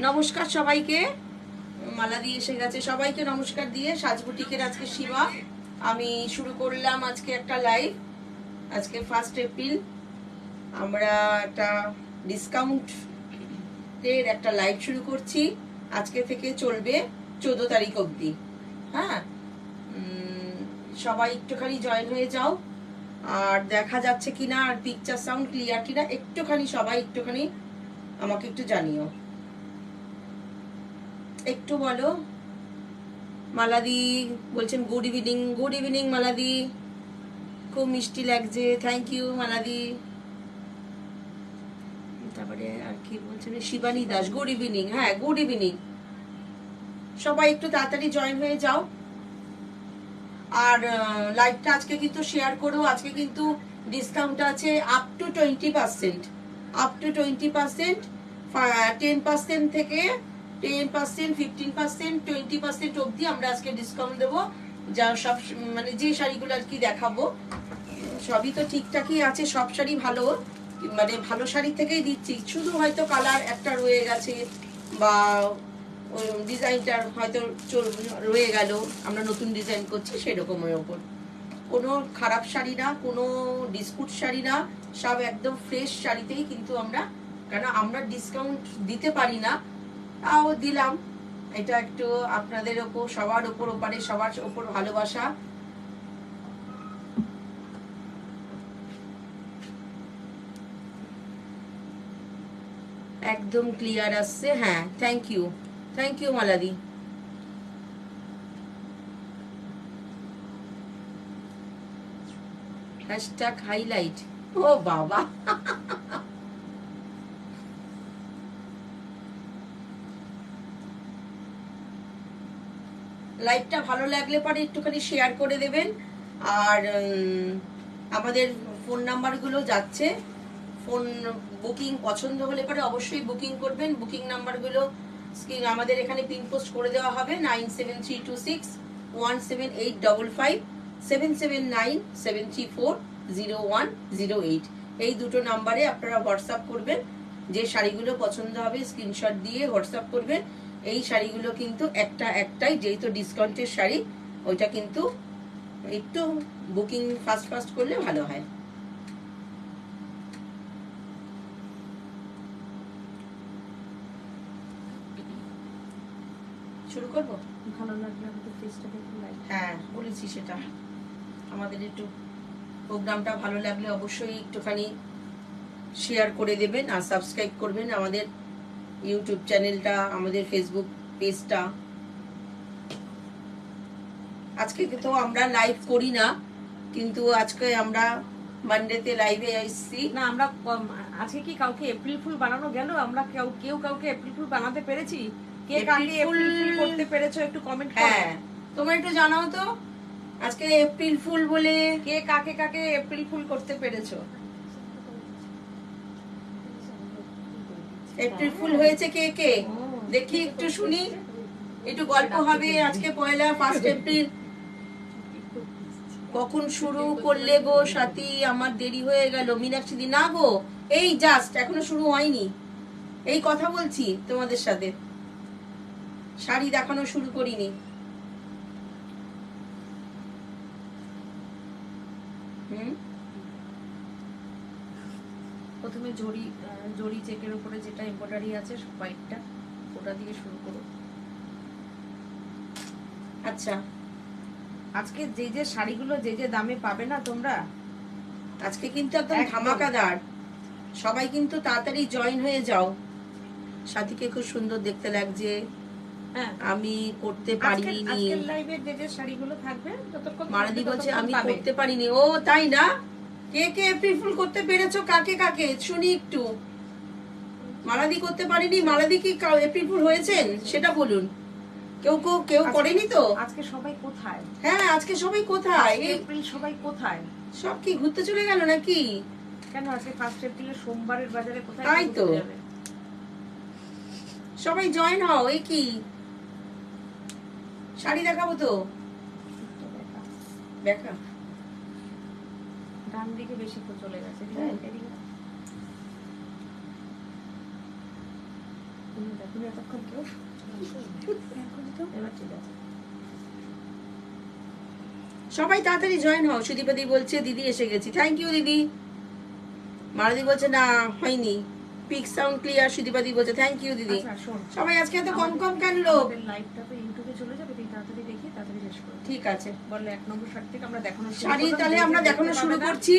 নমস্কার সবাইকে, মালা দিয়ে এসে গেছে সবাইকে নমস্কার দিয়ে। সাজবুটিকের আজকে শিবা, আমি শুরু করলাম আজকে একটা লাইভ। আজকে 1 এপ্রিল, আমরা একটা ডিসকাউন্টের একটা লাইভ শুরু করছি। আজকে থেকে চলবে 14 তারিখ অবধি। হ্যাঁ, সবাই একটুখানি জয়েন হয়ে যাও। আর দেখা যাচ্ছে কিনা আর পিকচার সাউন্ড ক্লিয়ার কিনা একটুখানি সবাই একটুখানি আমাকে একটু জানিও, একটু বলো। মালাদি বলছেন গুড ইভিনিং। গুড ইভিনিং মালাদি, খুব মিষ্টি লাগছে, থ্যাংক ইউ মালাদি। তারপরে আর কি বলছেন শিবানী দাস, গুড ইভিনিং। হ্যাঁ, গুড ইভিনিং। সবাই একটু তাড়াতাড়ি জয়েন হয়ে যাও। আর লাইভটা আজকে কিন্তু শেয়ার করো। আজকে কিন্তু ডিসকাউন্ট আছে আপ টু 20%, আপ টু 20%, 10% থেকে 10%, 15%, 20% অবধি আমরা আজকে ডিসকাউন্ট দেবো। যা সব মানে যে শাড়িগুলো আর কি দেখাবো সবই তো ঠিকঠাকই আছে, সব শাড়ি ভালো, মানে ভালো শাড়ি থেকেই দিচ্ছি। শুধু হয়তো কালার একটা রয়ে গেছে বা ওই ডিজাইনটার হয়তো রয়ে গেল, আমরা নতুন ডিজাইন করছি সেরকমের ওপর। কোনো খারাপ শাড়ি না, কোনো ডিসপুট শাড়ি না, সব একদম ফ্রেশ শাড়িতেই কিন্তু আমরা, কেন আমরা ডিসকাউন্ট দিতে পারি না, তাও দিলাম। এটা একটু আপনাদের ওপর, সবার ওপর, ওপারে সবার ওপর ভালোবাসা। একদম ক্লিয়ার আসছে। হ্যাঁ, থ্যাংক ইউ, থ্যাংক ইউ মালাদি। হ্যাশট্যাগ হাইলাইট, ও বাবা। লাইভটা ভালো লাগলে পরে একটুখানি শেয়ার করে দেবেন। আর আমাদের ফোন নাম্বারগুলো যাচ্ছে, ফোন বুকিং পছন্দ হলে পরে অবশ্যই বুকিং করবেন। বুকিং নাম্বারগুলো আমাদের এখানে পিন পোস্ট করে দেওয়া হবে 9732617855, 7797340108। এই দুটো নাম্বারে আপনারা হোয়াটসঅ্যাপ করবেন। যে শাড়িগুলো পছন্দ হবে স্ক্রিনশট দিয়ে হোয়াটসঅ্যাপ করবেন। এই শাড়িগুলো কিন্তু একটাই, যেহেতু ডিসকাউন্টের শাড়ি, ওইটা কিন্তু একটু বুকিং ফাস্ট করলে ভালো হয়। শুরু করবো? ভালো লাগলে আমাদের পেজটাকে একটু লাইক। হ্যাঁ, বলেছি সেটা। আমাদের একটু প্রোগ্রামটা ভালো লাগলে অবশ্যই একটুখানি শেয়ার করে দেবেন আর সাবস্ক্রাইব করবেন আমাদের ইউটিউব চ্যানেলটা, আমাদের ফেসবুক পেজটা। আজকে তো আমরা লাইভ করি না, কিন্তু আজকে আমরা মানডেতে লাইভে এসেছি না। আমরা আজকে কি কাউকে এপ্রিল ফুল বানানো গেল? আমরা কেউ কাউকে এপ্রিল ফুল বানাতে পেরেছি? কে কাকে এপ্রিল ফুল করতে পেরেছো একটু কমেন্ট করো। হ্যাঁ, তোমরা একটু জানাও তো আজকে এপ্রিল ফুল বলে কে কাকে এপ্রিল ফুল করতে পেরেছো। এপ্রিল ফুল হয়েছে কে কে দেখি, একটু শুনি, একটু গল্প হবে। আজকে 1 এপ্রিল। কখন শুরু করলে গো সাথী? আমার দেরি হয়ে গেল। মীনাক্ষী দি, না গো, এই জাস্ট এখনো শুরু হয়নি, এই কথা বলছি তোমাদের সাথে, শাড়ি দেখানো শুরু করিনি। প্রথমে জড়ি চেকের উপরে যেটা এমব্রয়ডারি আছে হোয়াইটটা, ওটা দিয়ে শুরু করো। আচ্ছা, আজকে যে শাড়িগুলো যে দামে পাবে না তোমরা, আজকে কিন্তু একদম ধামাকাদার। সবাই কিন্তু তাড়াতাড়ি জয়েন হয়ে যাও। সাথীকে খুব সুন্দর দেখতে লাগছে। হ্যাঁ, আমি করতে পারিনি। আজকের লাইভে যে শাড়িগুলো থাকবে ততক্ষণ মারাদি বলছে আমি করতে পারিনি। ও তাই না? কে কে এপ্রিল ফুল করতে পেরেছো? কাকে কাকে শুনি একটু। মারাদি করতে পারিনি। মারাদি কি এপ্রিল ফুল হয়েছেন সেটা বলুন। কেউ করেনি তো? আজকে সবাই কোথায়? হ্যাঁ, আজকে সবাই কোথায়? এপ্রিল সবাই কোথায়? সব কি ঘুরতে চলে গেল নাকি? কেন আজকে 1 এপ্রিল সোমবারের বাজারে কোথায়? তাই তো, সবাই জয়েন হও। এই কি শাড়ি দেখাবো তো, দেখা। ডান দিকে বেশি চলে গেছে। দেখুন এতক্ষণ কেউ এবার ঠিক আছে। সবাই তাড়াতাড়ি জয়েন হও। সুদীপাদি বলছে দিদি এসে গেছি, থ্যাংক ইউ দিদি। মারদি বলছে না হয়নি, পিক সাউন্ড ক্লিয়ার। সুদীপাদি বলছে থ্যাংক ইউ দিদি। আচ্ছা শোন, সবাই আজকে এত কম কম কেন লোক? লাইভটা তো ইউটিউবে চলে যাবে, তুই তাড়াতাড়ি দেখি তাড়াতাড়ি শেষ কর। ঠিক আছে, বললে 1 নম্বর শাড়ি থেকে আমরা দেখানো শুরু শাড়ি করলাম। তাহলে যে আমরা যে দেখানো দেখতে শুরু পাবে না, করছি,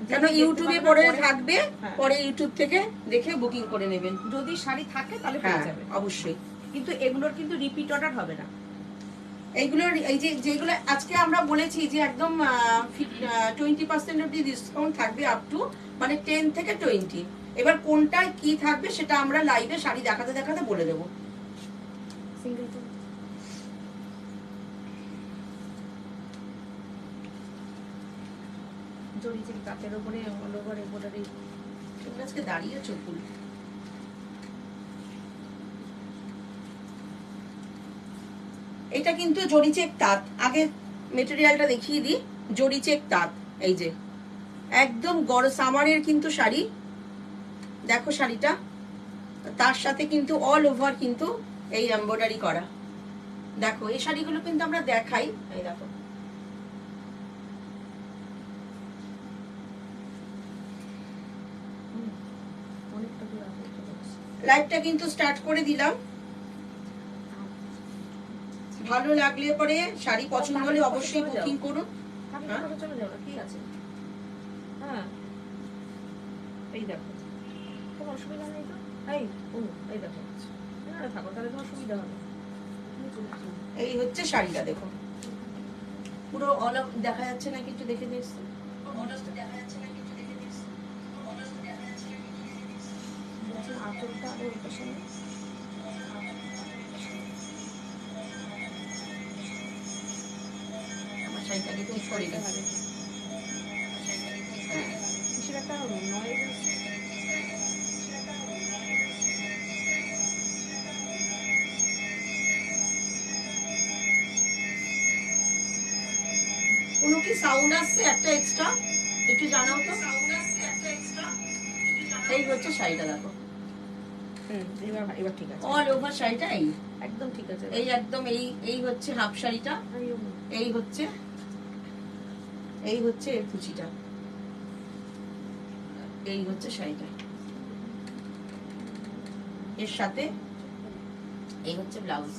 কেন দেখতে ইউটিউবে পাবে না, পরে পরে- থাকবে, হ্যাঁ। পরে ইউটিউব থেকে দেখে বুকিং করে নেবেন। যদি শাড়ি থাকে তাহলে হ্যাঁ পেয়ে যাবে, অবশ্যই। কিন্তু এগুলোর কিন্তু রিপিট অর্ডার হবে না। এইগুলোর এই যে যেগুলো আজকে আমরা বলেছি যে একদম 20% অব্দি ডিসকাউন্ট থাকবে, আপ টু মানে 10 থেকে 20। এবার কোনটায় কি থাকবে সেটা আমরা লাইভে শাড়ি দেখাতে দেখাতে বলে দেবো। সিঙ্গেল তো জড়ি যে কাতের উপরে অল ওভার এমব্রয়ডারি। তুমি আজকে দাঁড়িয়েছো ফুল। এটা কিন্তু জড়ি চেক তাঁত। আগে মেটেরিয়ালটা দেখিয়ে দিই। জড়ি চেক তাঁত, এই যে একদম গড় সামারের কিন্তু শাড়ি। দেখো শাড়িটা, তার সাথে কিন্তু অল ওভার কিন্তু এই এমব্রয়ডারি করা। দেখো এই শাড়িগুলো কিন্তু আমরা দেখাই, এই দেখো অনেকটা দূর আগে চলে গেছে। লাইভটা কিন্তু স্টার্ট করে দিলাম। ভালো লাগলে পরে শাড়ি পছন্দ হলে অবশ্যই বুকিং করুন। আমি হ্যাঁ? কোথাও চলে যাবো না, কি আছে? হ্যাঁ এই দেখো, কোনো অসুবিধা নেই তো। এই এই দেখো, এখানে থাকো তাহলে তোমার সুবিধা হবে। তুমি চলে আসো। এই হচ্ছে শাড়িটা, দেখো পুরো অল দেখা যাচ্ছে না, কিছু দেখে দিস। বলছি আঁচলটা আরো ওই পাশে নেই। আমার শাড়িটাকে ঠিক করে দিই। হবে হ্যাঁ। কিসের একটা নয়েজ আছে। কোনো কি সাউন্ড আসছে একটা এক্সট্রা? একটু জানাও তো। এই হচ্ছে শাড়িটা, দেখো এবার এবার ঠিক আছে, অল ওভার শাড়িটা এই একদম ঠিক আছে। এই একদম এই এই হচ্ছে হাফ শাড়িটা, এই হচ্ছে এর কুচিটা, এই হচ্ছে শাড়িটা, এর সাথে এই হচ্ছে ব্লাউজ।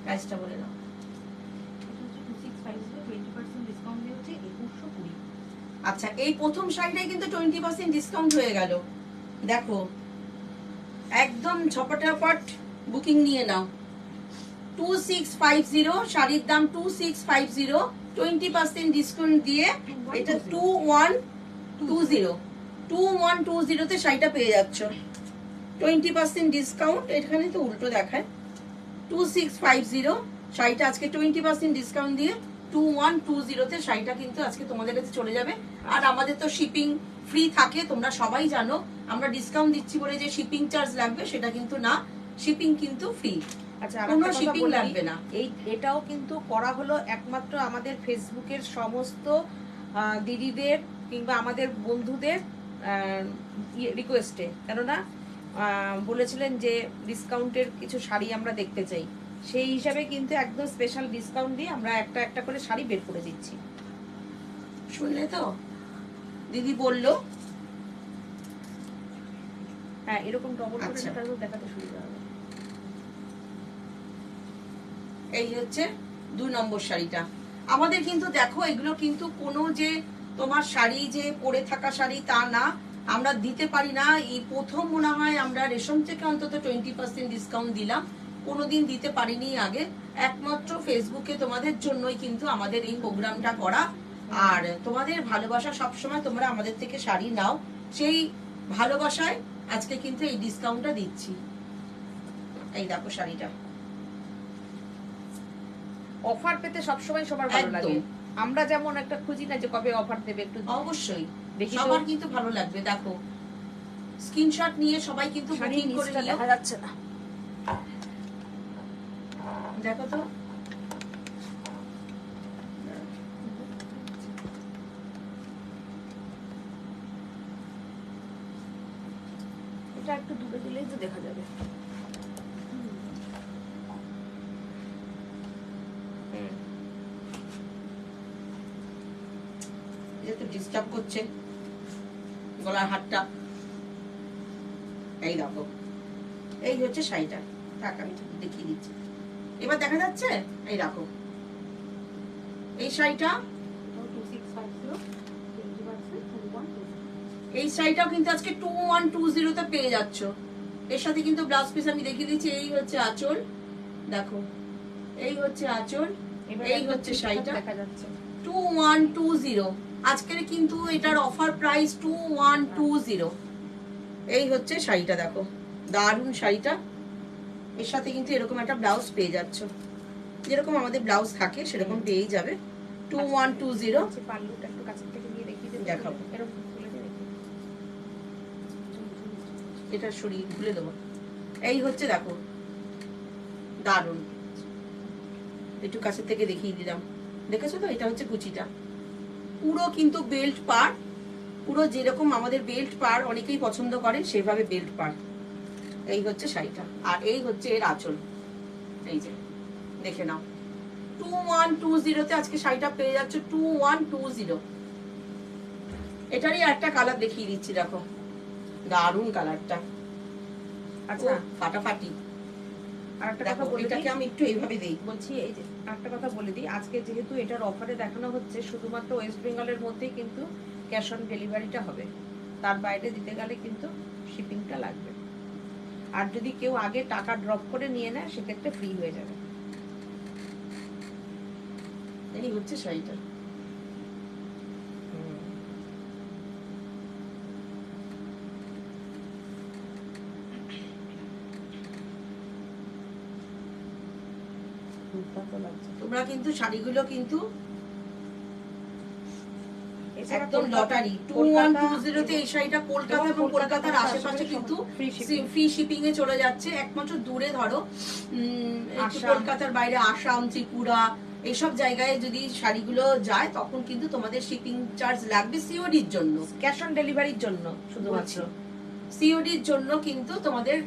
প্রাইসটা বলে দাও। 20% ডিসকাউন্ট দিয়েছে 2120। আচ্ছা, এই প্রথম শাড়িটাই কিন্তু 20% ডিসকাউন্ট হয়ে গেল। দেখো একদম ঝপটাপট বুকিং নিয়ে নাও। 2650 শাড়ির দাম 2650, 20% ডিসকাউন্ট দিয়ে এটা 2120 তে শাড়িটা পেয়ে যাচ্ছ। 20% ডিসকাউন্ট, এখানে তো উল্টো দেখায়। 2650 শাড়িটা আজকে 20% ডিসকাউন্ট দিয়ে 2120 তে শাড়িটা কিন্তু আজকে তোমাদের কাছে চলে যাবে। আর আমাদের তো শিপিং ফ্রি থাকে, তোমরা সবাই জানো। আমরা ডিসকাউন্ট দিচ্ছি বলে যে শিপিং চার্জ লাগবে সেটা কিন্তু না, শিপিং কিন্তু ফ্রি। আচ্ছা, কোনো শিপিং লাগবে না। এটাও কিন্তু করা হলো একমাত্র আমাদের ফেসবুকের সমস্ত দিদিদের কিংবা আমাদের বন্ধুদের রিকোয়েস্টে, কেননা বলেছিলেন যে ডিসকাউন্টের কিছু শাড়ি আমরা দেখতে চাই, সেই হিসাবে কিন্তু একদম স্পেশাল ডিসকাউন্ট দিয়ে আমরা একটা একটা করে শাড়ি বের করে দিচ্ছি। শুনলে তো দিদি বললো। হ্যাঁ, এরকম ডবল করে আচ্ছা। দেখাতে সুবিধা হবে। এই হচ্ছে 2 নম্বর শাড়িটা। আমাদের কিন্তু দেখো এগুলো কিন্তু কোনো যে তোমার শাড়ি যে পরে থাকা শাড়ি তা না, আমরা দিতে পারি না। এই প্রথম মনে হয় আমরা রেশম থেকে অন্তত 20% ডিসকাউন্ট দিলাম, কোনোদিন দিতে পারিনি আগে। একমাত্র ফেসবুকে তোমাদের জন্যই কিন্তু আমাদের এই প্রোগ্রামটা করা। আর তোমাদের ভালোবাসা সবসময় তোমরা আমাদের থেকে শাড়ি নাও, সেই ভালোবাসায় আজকে কিন্তু এই ডিসকাউন্টটা দিচ্ছি। এই দেখো শাড়িটা, অফার পেতে সবসময় সবার ভালো লাগে। আমরা যেমন একটা খুঁজি না যে কবে অফার দেবে, একটু অবশ্যই দেখি সবার কিন্তু ভালো লাগবে। দেখো স্ক্রিনশট নিয়ে সবাই কিন্তু বুকিং করে নিও। দেখা যাচ্ছে না, দেখো তো ক্যামেরাটা একটু দূরে দিলেই তো দেখা যাবে। তো ডিস্টার্ব করছে গলার হাতটা। এই দেখো, এই হচ্ছে শাড়িটা। টাকা আমি দেখিয়ে দিচ্ছি, এবার দেখা যাচ্ছে। এই দেখো এই শাড়িটা, এই শাড়িটাও কিন্তু আজকে 2120 তে পেয়ে যাচ্ছ। এর সাথে কিন্তু ব্লাউজ পিস আমি দেখিয়ে দিচ্ছি। এই হচ্ছে আঁচল, দেখো এই হচ্ছে আঁচল, এই হচ্ছে শাড়িটা দেখা যাচ্ছে 2120। আজকের কিন্তু এটার অফার প্রাইস 2120। এই হচ্ছে শাড়িটা, দেখো দারুণ শাড়িটা। এর সাথে কিন্তু এরকম একটা ব্লাউজ পেয়ে যাচ্ছ, যেরকম আমাদের ব্লাউজ থাকে সেরকম পেয়েই যাবে। 2120। পাল্লুটা একটু কাছের থেকে নিয়ে দেখিয়ে দেবো, দেখাবো। এরকম খুলে দিয়ে দেখিয়ে। এটা সরিয়ে খুলে দেবো। এই হচ্ছে দেখো দারুণ, একটু কাছের থেকে দেখিয়ে দিলাম। দেখেছো তো, এটা হচ্ছে কুচিটা। পুরো কিন্তু বেল্ট পার, পুরো যেরকম আমাদের বেল্ট পার অনেকেই পছন্দ করেন সেভাবে বেল্ট পার। এই হচ্ছে শাড়িটা, আর এই হচ্ছে এর আঁচল। এই যে দেখে নাও, 2120 তে আজকে শাড়িটা পেয়ে যাচ্ছ 2120। এটারই একটা কালার দেখিয়ে দিচ্ছি, দেখো দারুণ কালারটা। আচ্ছা ফাটাফাটি। আর একটা দেখো কথা বলে এটাকে আমি একটু এইভাবে দেই, বলছি, এই যে একটা কথা বলে দিই, আজকে যেহেতু এটার অফারে দেখানো হচ্ছে, শুধুমাত্র ওয়েস্ট বেঙ্গলের মধ্যেই কিন্তু ক্যাশ অন ডেলিভারিটা হবে। তার বাইরে দিতে গেলে কিন্তু শিপিংটা লাগবে। আর যদি কেউ আগে টাকা ড্রপ করে নিয়ে নেয় সেক্ষেত্রে ফ্রি হয়ে যাবে। এই হচ্ছে শাড়িটা। তোমরা কিন্তু শাড়িগুলো কিন্তু একদম লটারি। 2120 তে এই শাড়িটা কলকাতা এবং কলকাতার আশেপাশে কিন্তু ফ্রি শিপিং এ চলে যাচ্ছে। একমাত্র দূরে ধরো কলকাতার বাইরে আসাম, ত্রিপুরা এইসব জায়গায় যদি শাড়িগুলো যায় তখন কিন্তু তোমাদের শিপিং চার্জ লাগবে সিওডির জন্য, ক্যাশ অন ডেলিভারির জন্য শুধুমাত্র। সিওডির জন্য কিন্তু তোমাদের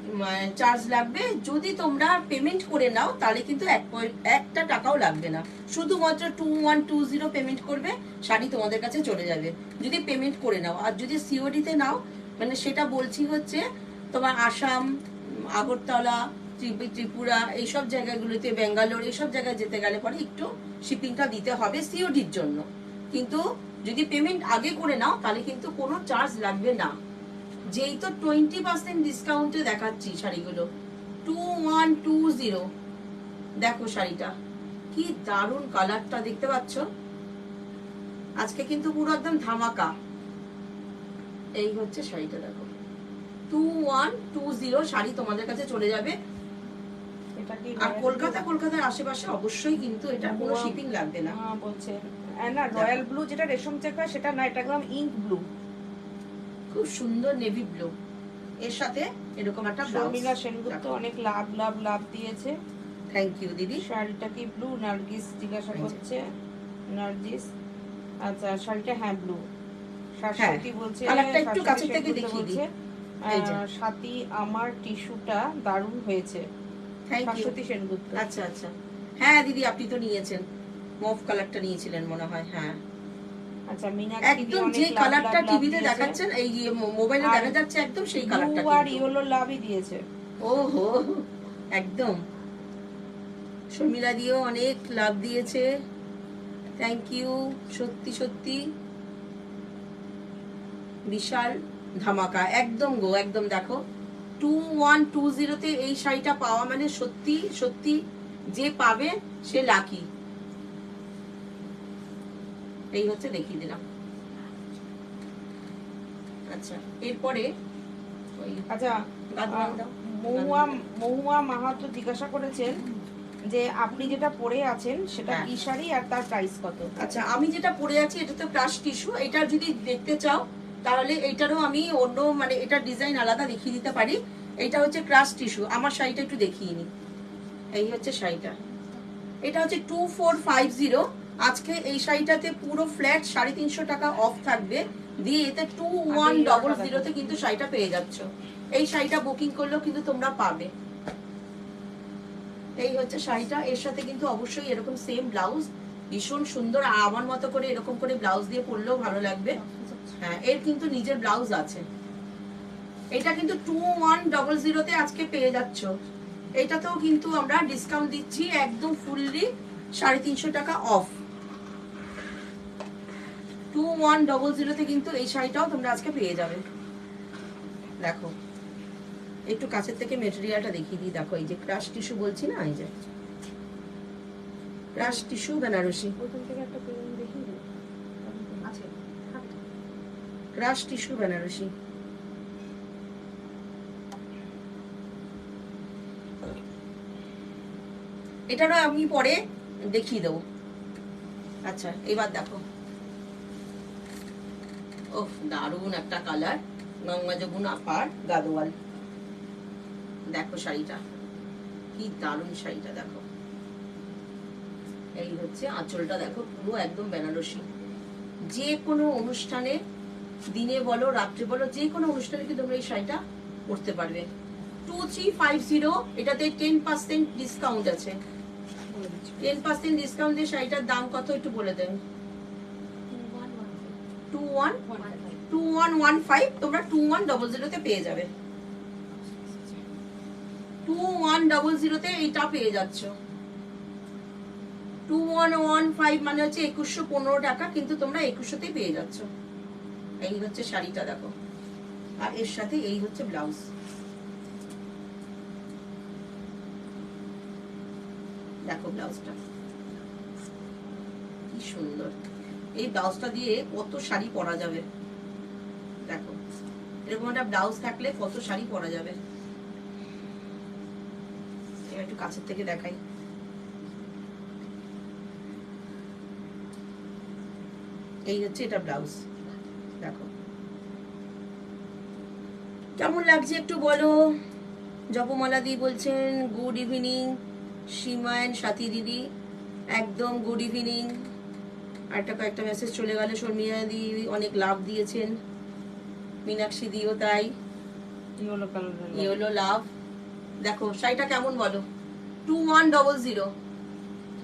চার্জ লাগবে। যদি তোমরা পেমেন্ট করে নাও তাহলে কিন্তু একটা টাকাও লাগবে না, শুধুমাত্র 2120 পেমেন্ট করবে, শাড়ি তোমাদের কাছে চলে যাবে যদি পেমেন্ট করে নাও। আর যদি সিওডিতে নাও, মানে সেটা বলছি হচ্ছে তোমার আসাম, আগরতলা, ত্রিপুরা এইসব জায়গাগুলোতে, বেঙ্গালোর এইসব জায়গায় যেতে গেলে পরে একটু শিপিংটা দিতে হবে সিওডির জন্য। কিন্তু যদি পেমেন্ট আগে করে নাও তাহলে কিন্তু কোনো চার্জ লাগবে না। যেই তো 20% ডিসকাউন্টে দেখাচ্ছি শাড়িগুলো 2120। দেখো শাড়িটা কি দারুণ, কালারটা দেখতে পাচ্ছ। আজকে কিন্তু পুরো একদম ধামাকা। এই হচ্ছে শাড়িটা, দেখো 2120 শাড়ি তোমাদের কাছে চলে যাবে। আর কলকাতার আশেপাশে অবশ্যই কিন্তু এটা কোনো শিপিং লাগবে না। বলছে না রয়্যাল ব্লু যেটা রেশম চেকা সেটা না, এটা একদম ইঙ্ক ব্লু, খুব সুন্দর নেভি ব্লু। এর সাথে এরকম একটা ব্লাউজ। শর্মিলা সেনগুপ্ত অনেক লাভ লাভ লাভ দিয়েছে, থ্যাংক ইউ দিদি। শাড়িটা কি ব্লু? নার্গিস জিজ্ঞাসা করছে, নার্গিস। আচ্ছা শাড়িটা হ্যাঁ ব্লু। শাশ্বতী বলছে, কালারটা একটু কাছে থেকে দেখিয়ে দিই। সাথী আমার টিস্যুটা দারুণ হয়েছে, শাশ্বতী সেনগুপ্ত। আচ্ছা আচ্ছা, হ্যাঁ দিদি আপনি তো নিয়েছেন, মভ কালারটা নিয়েছিলেন মনে হয়। হ্যাঁ আচ্ছা মীনাক্ষী একদম যে কালারটা টিভিতে দেখাচ্ছেন, এই মোবাইলে দেখা যাচ্ছে একদম সেই কালারটা। আর ইয়েলো লাভই দিয়েছে। ওহো একদম, শর্মিলা দিও অনেক লাভ দিয়েছে, থ্যাংক ইউ। সত্যি সত্যি বিশাল ধামাকা, একদম গো একদম। দেখো 2120 তে এই শাড়িটা পাওয়া মানে সত্যি সত্যি যে পাবে সে লাকি। এই হচ্ছে দেখিয়ে দিলাম। আচ্ছা এরপরে আচ্ছা মহুয়া মাহাতো জিজ্ঞাসা করেছেন যে আপনি যেটা পরে আছেন সেটা কি শাড়ি আর তার প্রাইস কত? আচ্ছা আমি যেটা পরে আছি এটা তো ক্রাশ টিস্যু। এটা যদি দেখতে চাও তাহলে এইটারও আমি অন্য মানে এটা ডিজাইন আলাদা দেখিয়ে দিতে পারি। এটা হচ্ছে ক্রাশ টিস্যু। আমার শাড়িটা একটু দেখিয়ে নি। এই হচ্ছে শাড়িটা, এটা হচ্ছে 2450। আজকে এই শাড়িটাতে পুরো ফ্ল্যাট 350 টাকা অফ থাকবে, দিয়ে এতে 2100 তে কিন্তু শাড়িটা পেয়ে যাচ্ছ। এই শাড়িটা বুকিং করলেও কিন্তু তোমরা পাবে। এই হচ্ছে শাড়িটা, এর সাথে কিন্তু অবশ্যই এরকম সেম ব্লাউজ, ভীষণ সুন্দর। আর আমার মতো করে এরকম করে ব্লাউজ দিয়ে পরলেও ভালো লাগবে। হ্যাঁ, এর কিন্তু নিজের ব্লাউজ আছে। এটা কিন্তু 2100 আজকে পেয়ে যাচ্ছ। এটাতেও কিন্তু আমরা ডিসকাউন্ট দিচ্ছি একদম ফুললি 350 টাকা অফ। 2100 কিন্তু এই শাড়িটাও তোমরা আজকে পেয়ে যাবে। দেখো একটু কাছের থেকে মেটেরিয়ালটা দেখিয়ে দিই। দেখো এই যে ক্রাশ টিস্যু বলছি না, এই যে crush tissue Banarasi, crush tissue Banarasi. এটারও আমি পরে দেখিয়ে দেবো। আচ্ছা এবার দেখো, ওহ দারুণ একটা কালার, গঙ্গা যমুনা পার গাদোয়াল। দেখো শাড়িটা কি দারুণ শাড়িটা, দেখো এই হচ্ছে আঁচলটা, দেখো পুরো একদম বেনারসি। যে কোনো অনুষ্ঠানে, দিনে বলো রাত্রে বলো, যে কোনো অনুষ্ঠানে কিন্তু তোমরা এই শাড়িটা পরতে পারবে। 2350, এটাতে 10% ডিসকাউন্ট আছে। 10% ডিসকাউন্ট দিয়ে শাড়িটার দাম কত একটু বলে দেন। 2115, তোমরা 2100 পেয়ে যাবে। 2100 এইটা পেয়ে যাচ্ছ। 2115 মানে হচ্ছে 2115 টাকা, কিন্তু তোমরা 2100 পেয়ে যাচ্ছ। এই হচ্ছে শাড়িটা দেখো, আর এর সাথে এই হচ্ছে ব্লাউজ। দেখো ব্লাউজটা কি সুন্দর, এই ব্লাউজটা দিয়ে কত শাড়ি পরা যাবে। দেখো এরকম একটা ব্লাউজ থাকলে কত শাড়ি পরা যাবে। এবার একটু কাছের থেকে দেখাই। এই হচ্ছে এটা ব্লাউজ। দেখো কেমন লাগছে একটু বলো। জপমালা দি বলছেন গুড ইভিনিং। সীমায়ন সাথী দিদি একদম গুড ইভিনিং। আরেকটা কয়েকটা মেসেজ চলে গেল। শর্মিয়া দি অনেক লাভ দিয়েছেন, মীনাক্ষী দিও তাই, ইয়েলো লাভ। দেখো শাড়িটা কেমন বলো, 2100,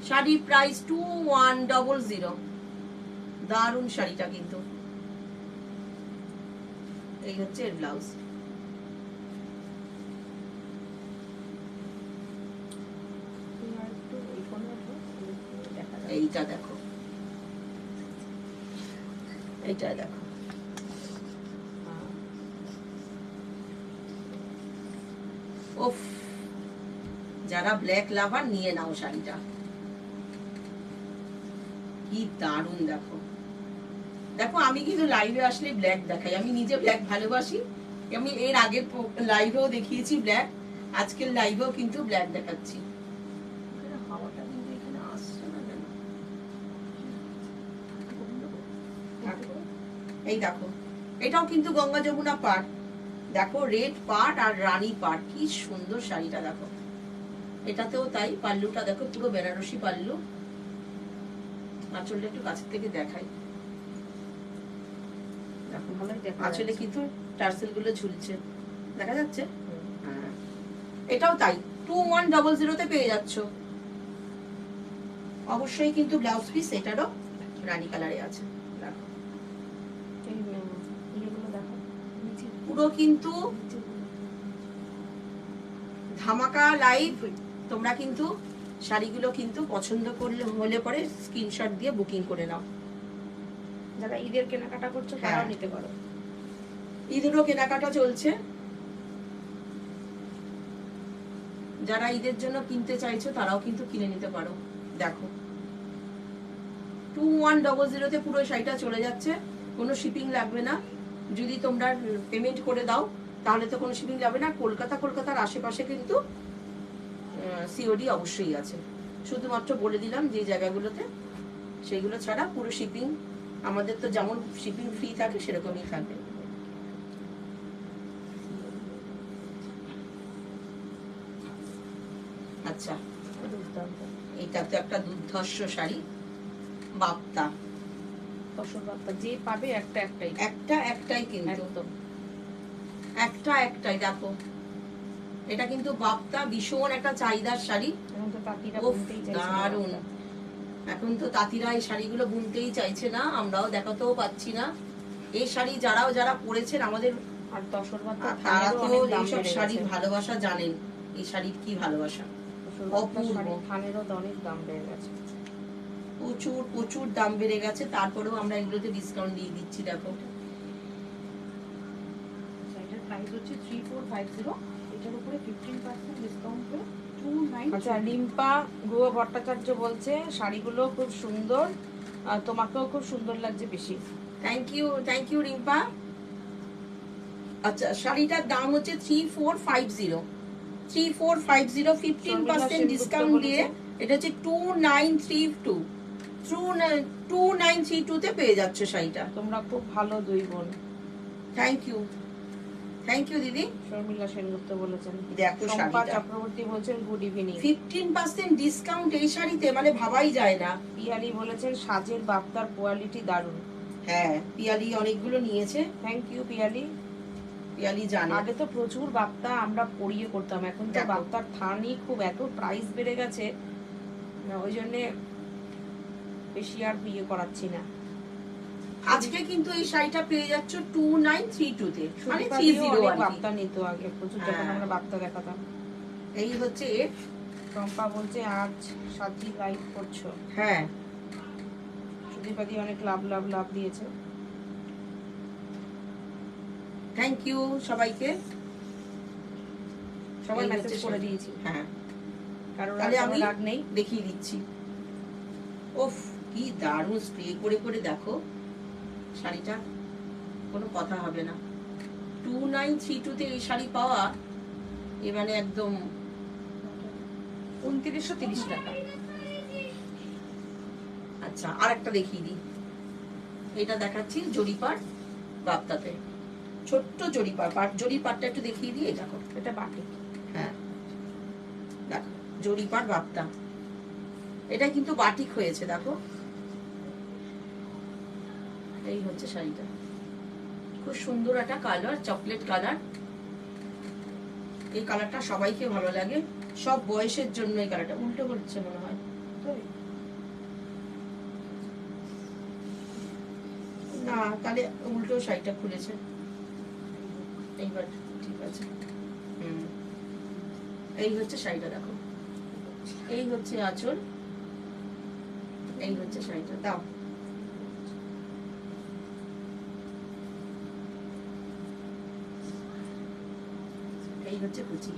শাড়ি প্রাইস 2100। দারুণ শাড়িটা কিন্তু। এই হচ্ছে এর ব্লাউজ। এইটা দেখো, এইটা দেখো, ওফ যারা ব্ল্যাক লাভার নিয়ে নাও শাড়িটা, কি দারুণ। দেখো দেখো আমি কিন্তু লাইভে আসলে ব্ল্যাক দেখাই, আমি নিজে ব্ল্যাক ভালোবাসি। আমি এর আগের লাইভেও দেখিয়েছি ব্ল্যাক, আজকের লাইভেও কিন্তু ব্ল্যাক দেখাচ্ছি। হাওয়াটা কিন্তু এখানে আসছে না কেন? এই দেখো এটাও কিন্তু গঙ্গা যমুনা পাট। দেখো রেড পাট আর রানী পাট, কি সুন্দর শাড়িটা। দেখো এটাতেও তাই, পাল্লুটা দেখো পুরো বেনারসি পাল্লু। আঁচলটা একটু কাছের থেকে দেখাই। আঁচলে কিন্তু টার্সেল গুলো ঝুলছে, দেখা যাচ্ছে। এটাও তাই 2100 পেয়ে যাচ্ছ। অবশ্যই কিন্তু ব্লাউজ পিস এটারও রানী কালারে আছে। দেখো পুরো কিন্তু ধামাকা লাইভ। তোমরা কিন্তু শাড়িগুলো কিন্তু পছন্দ করলে হলে পরে স্ক্রিনশট দিয়ে বুকিং করে নাও। যারা ঈদের কেনাকাটা করছো তারাও নিতে পারো। ঈদেরও কেনাকাটা চলছে, যারা ঈদের জন্য কিনতে চাইছো তারাও কিন্তু কিনে নিতে পারো। দেখো 2100 পুরো শাড়িটা চলে যাচ্ছে, কোনো শিপিং লাগবে না। যদি তোমরা পেমেন্ট করে দাও তাহলে তো কোনো শিপিং লাগবে না। কলকাতার আশেপাশে কিন্তু সিওডি অবশ্যই আছে, শুধুমাত্র বলে দিলাম যে জায়গাগুলোতে, সেইগুলো ছাড়া পুরো শিপিং আমাদের তো যেমন শিপিং ফ্রি থাকে সেরকমই থাকবে। আচ্ছা এইটা তো একটা দুর্ধর্ষ শাড়ি, বাপ্তা যে পাবে একটাই একটাই কিন্তু। একটাই দেখো, এটা কিন্তু বাপ্তা ভীষণ একটা চাহিদার শাড়ি। এখন তো তাঁতিরা উফ, বুনতেই চাইছে না দারুণ। বাপ্তা। এখন তো তাঁতিরা এই শাড়িগুলো বুনতেই চাইছে না, আমরাও দেখাতেও পাচ্ছি না। এই শাড়ি যারা পরেছেন আমাদের, আর তসর বাপ্তা তারা থানেরও তো অনেক দাম এইসব বেড়ে শাড়ির গেছে। ভালোবাসা জানেন, এই শাড়ির কি ভালোবাসা। তসর বাপ্তার অপূর্ব। শাড়ির থানেরও তো অনেক দাম বেড়ে গেছে। প্রচুর প্রচুর দাম বেড়ে গেছে, তারপরেও আমরা এগুলোতে ডিসকাউন্ট দিয়ে দিচ্ছি। দেখো এটার প্রাইস হচ্ছে 3450, এটার উপরে 15% ডিসকাউন্ট করে 29। আচ্ছা, রিম্পা গুহ ভট্টাচার্য বলছে শাড়িগুলো খুব সুন্দর, আর তোমাকেও খুব সুন্দর লাগছে বেশি। Thank you Rimpa. আচ্ছা, শাড়িটার দাম হচ্ছে 3450, 15% ডিসকাউন্ট দিয়ে এটা হচ্ছে 2932, 2932 তে পেয়ে যাচ্ছে শাড়িটা। তোমরা খুব ভালো দুই বোন। থ্যাংক ইউ দিদি। শর্মিলা সেনগুপ্ত বলেছেন। দেখো শম্পা শাড়িটা, চক্রবর্তী বলছেন গুড ইভিনিং। 15% ডিসকাউন্ট এই শাড়িতে, মানে ভাবাই যায় না। পিয়ালি বলেছেন সাজের বাপ্তার কোয়ালিটি দারুণ। হ্যাঁ, পিয়ালি অনেকগুলো নিয়েছে। Thank you Piyali. পিয়ালি জানে। আগে তো প্রচুর বাপ্তা আমরা পরিয়ে করতাম, এখন তো দেখো। বাপ্তার থানই খুব, এত প্রাইস বেড়ে গেছে না, ওই জন্যে বেশি আর বিয়ে করাচ্ছি না। আজকে কিন্তু এই শাড়িটা পেয়ে যাচ্ছ 2932 তে, মানে সুদীপাদিও 30 অনেক আর কি। বাপ্তা নিত আগে প্রচুর, যখন হ্যাঁ। আমরা বাপ্তা দেখাতাম। এই হচ্ছে এর। টম্পা বলছে আজ সাজি লাইভ করছো। হ্যাঁ, সুদীপাদি অনেক লাভ দিয়েছে। থ্যাংক ইউ সবাইকে। সবাই এই মেসেজ হচ্ছে করে শাড়ি। দিয়েছি, হ্যাঁ, কারোর তাহলে আমি আমি রাগ নেই। দেখিয়ে দিচ্ছি। ওফ, কি দারুণ স্প্রে করে দেখো শাড়িটা, কোনো কথা হবে না। 2932 তে এই শাড়ি পাওয়া এ মানে একদম। 2930 টাকা। আচ্ছা, আর একটা দেখিয়ে দিই। এটা দেখাচ্ছি জরিপার বাপ্তাতে, ছোট্ট জরিপার, জরিপারটা একটু দেখিয়ে দিই। এই দেখো, এটা বাটিক। হ্যাঁ দেখো, জরিপার বাপ্তা, এটা কিন্তু বাটিক হয়েছে। দেখো, এই হচ্ছে শাড়িটা, খুব সুন্দর একটা কালার, চকলেট কালার। এই কালারটা সবাইকে ভালো লাগে, সব বয়সের জন্য এই কালারটা। উল্টো করছে মনে হয়, না তাহলে উল্টো শাড়িটা খুলেছে। এইবার ঠিক আছে। এই হচ্ছে শাড়িটা, দেখো এই হচ্ছে আঁচল, এই হচ্ছে শাড়িটা। দাও, এই হচ্ছে কুচি,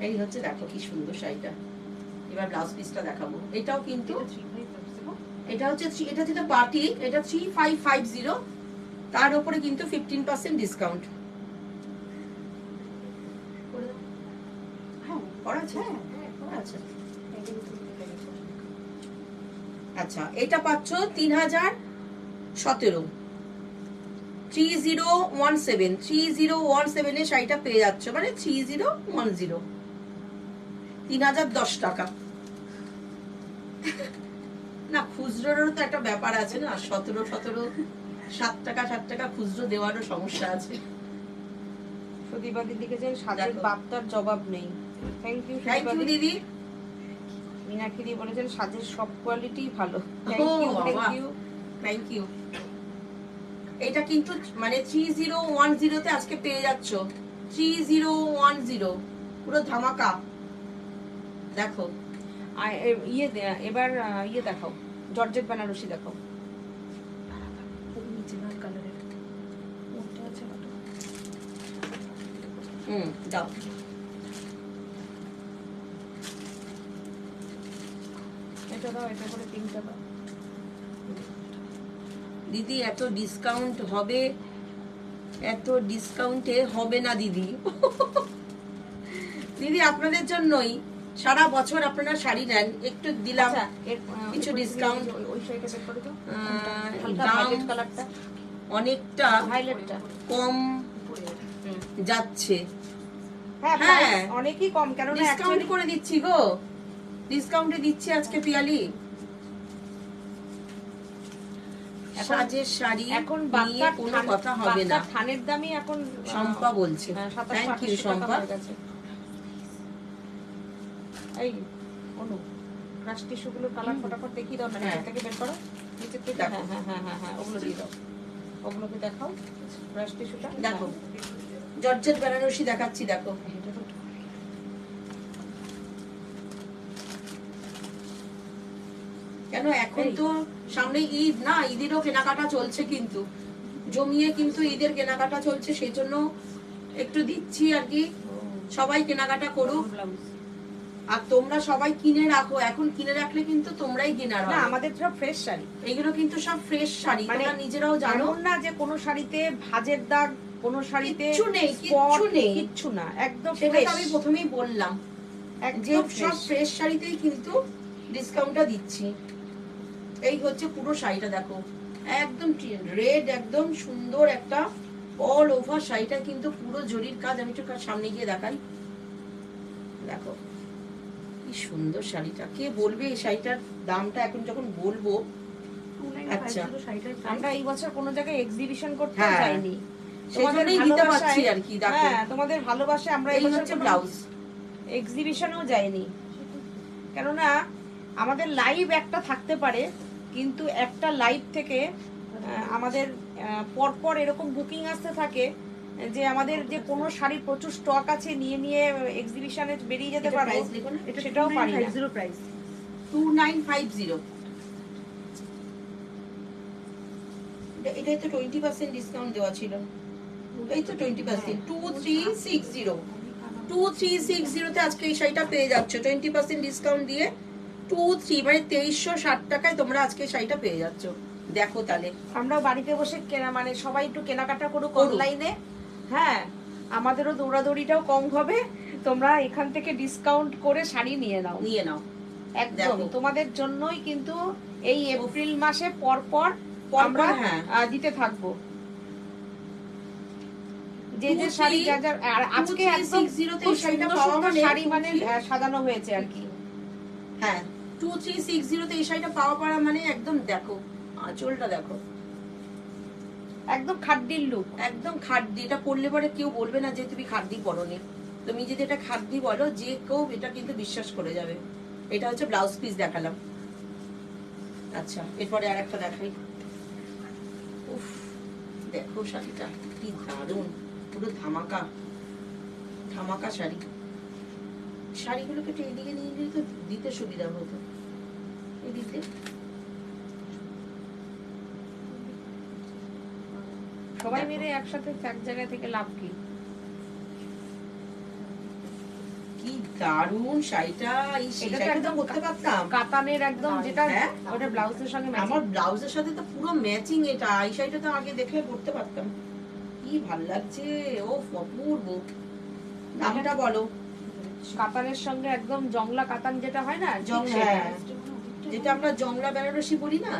এই হচ্ছে, দেখো কি সুন্দর শাড়িটা। এবার ব্লাউজ পিসটা দেখাবো। এটাও কিন্তু, এটা হচ্ছে এটা যেটা বাটিক, এটা 3550, তার উপরে কিন্তু 15% ডিসকাউন্ট করা আছে। আচ্ছা আচ্ছা, এটা পাচ্ছ 3017, 3017 এর শাড়িটা পেয়ে যাচ্ছ, মানে 3010, 3010 টাকা। না, খুচরোরও তো একটা ব্যাপার আছে না, 17 7 টাকা খুচরো দেওয়ারও সমস্যা আছে। সুদীপাদি লিখেছেন সাজের দেখো। বাপ্তার জবাব নেই। থ্যাংক ইউ দিদি। মিনাক্ষী বলেছেন সাজের সব কোয়ালিটি ভালো। Thank you. এটা কিন্তু মানে 3010 তে আজকে পেয়ে যাচ্ছ, 3010 পুরো ধামাকা। দেখো, এবার ইয়ে দেখাও, জর্জেট বেনারসি দেখাও। দাও। এটা দাও, এটা করে 3টা দাও। দিদি এত ডিসকাউন্ট হবে, এত ডিসকাউন্টে হবে না দিদি। দিদি আপনাদের জন্যই সারা বছর আপনারা শাড়ি নেন, একটু দিলাম কিছু ডিসকাউন্ট। ওই শাড়িটা বের করে দাও, দাম ভায়োলেট কালারটা, অনেকটা ভায়োলেটটা কম যাচ্ছে। হ্যাঁ হ্যাঁ, অনেকই কম, কারণ ডিসকাউন্ট করে দিচ্ছি গো, ডিসকাউন্টে দিচ্ছি আজকে পিয়ালি। সাজের শাড়ি এখন নিয়ে কোনো কথা হবে না। থানের দামই এখন শম্পা বলছে, থ্যাংক ইউ শম্পা। এই অনু ক্রাশ টিস্যুগুলোর কালার ফটাফট দেখিয়ে দাও না, নিচে থেকে বের করো, নিচে থেকে। হ্যাঁ হ্যাঁ হ্যাঁ হ্যাঁ হ্যাঁ, ওগুলো দিয়ে দাও, ওগুলোকে দেখাও। ক্রাশ টিস্যুটা দেখো, জর্জেট বেনারসি দেখাচ্ছি, দেখো। কেন এখন তো সামনে ঈদ না, ঈদেরও কেনাকাটা চলছে, কিন্তু জমিয়ে কিন্তু ঈদের কেনাকাটা চলছে, সেই জন্য একটু দিচ্ছি আর কি, সবাই কেনাকাটা করুক। আর তোমরা সবাই কিনে রাখো, এখন কিনে রাখলে কিন্তু তোমরাই কেনার না, আমাদের সব ফ্রেশ শাড়ি, এগুলো কিন্তু সব ফ্রেশ শাড়ি, মানে তোমরা নিজেরাও জানো না যে কোনো শাড়িতে ভাঁজের দাগ, কোনো শাড়িতে কিচ্ছু নেই, কিচ্ছু নেই, কিচ্ছু না, একদম সেটা ফ্রেশ। আমি প্রথমেই বললাম যে সব ফ্রেশ শাড়িতেই কিন্তু ডিসকাউন্টটা দিচ্ছি। এই হচ্ছে পুরো শাড়িটা, দেখো একদম রেড, একদম সুন্দর একটা অল ওভার শাড়িটা, কিন্তু পুরো জরির কাজ। আমি একটু সামনে গিয়ে দেখাই, দেখো কি সুন্দর শাড়িটা। কে বলবে এই শাড়িটার দামটা এখন যখন বলবো। আচ্ছা, আমরা এই বছর কোনো জায়গায় এক্সিবিশন করতে হ্যাঁ, যাইনি, সেজন্যই দিতে পারছি আর কি। দেখো, হ্যাঁ তোমাদের ভালোবাসা আমরা এই বছর হচ্ছে ব্লাউজ, এক্সিবিশনেও যাইনি, কেননা আমাদের লাইভ একটা থাকতে পারে, কিন্তু একটা লাইভ থেকে আমাদের পরপর এরকম বুকিং আসতে থাকে যে আমাদের যে কোনো শাড়ির প্রচুর স্টক আছে, নিয়ে নিয়ে এক্সিবিশনে বেরিয়ে যেতে পারে, সেটাও পারি না। 2950 প্রাইস, 2950। এটাই তো 20% ডিসকাউন্ট দেওয়া ছিল, এই তো 20%, 2360, 2360 তে আজকে এই শাড়িটা পেয়ে যাচ্ছ 20% ডিসকাউন্ট দিয়ে। 23 মানে 2360 টাকায় তোমরা আজকে শাড়িটা পেয়ে যাচ্ছ। দেখো তাহলে আমরা বাড়িতে বসে কেনা, মানে সবাই একটু কেনাকাটা করুক অনলাইনে, হ্যাঁ আমাদেরও দৌড়াদৌড়িটাও কম হবে, তোমরা এখান থেকে ডিসকাউন্ট করে শাড়ি নিয়ে নাও, নিয়ে নাও একদম তোমাদের জন্যই কিন্তু এই এপ্রিল মাসে পর পর আমরা দিতে থাকবো। যে যে শাড়ি যা যা, আর আজকে একদম খুব সুন্দর সুন্দর শাড়ি মানে সাজানো হয়েছে আর কি। হ্যাঁ, 2360 তে এই শাড়িটা পাওয়া মানে একদম, দেখো আঁচলটা দেখো, একদম খাদ্দির লুক, একদম খাদ্দি। এটা পরলে পরে কেউ বলবে না যে তুমি খাদ্দি পরনি, তুমি যদি এটা খাদ্দি বলো, যে কেউ এটা কিন্তু বিশ্বাস করে যাবে। এটা হচ্ছে ব্লাউজ পিস দেখালাম। আচ্ছা, এরপরে আর একটা দেখাই। উফ, দেখো শাড়িটা কি দারুণ, পুরো ধামাকা ধামাকা শাড়ি। শাড়িগুলোকে একটু এদিকে নিয়ে গেলে তো দিতে সুবিধা হতো, এদিকে সবাই মিলে একসাথে এক জায়গা থেকে লাভ কি। কি দারুণ শাড়িটা, এই শাড়িটা একদম করতে পারতাম কাতানের একদম, যেটা ওটা ব্লাউজের সঙ্গে ম্যাচিং, আমার ব্লাউজের সাথে তো পুরো ম্যাচিং। এটা এই শাড়িটা তো আগে দেখলে পরতে পারতাম। কি ভালো লাগছে, ও অপূর্ব। দামটা বলো। কাতানের সঙ্গে একদম জংলা কাতান যেটা হয় না, হ্যাঁ, যেটা আমরা জংলা বেনারসি বলি না,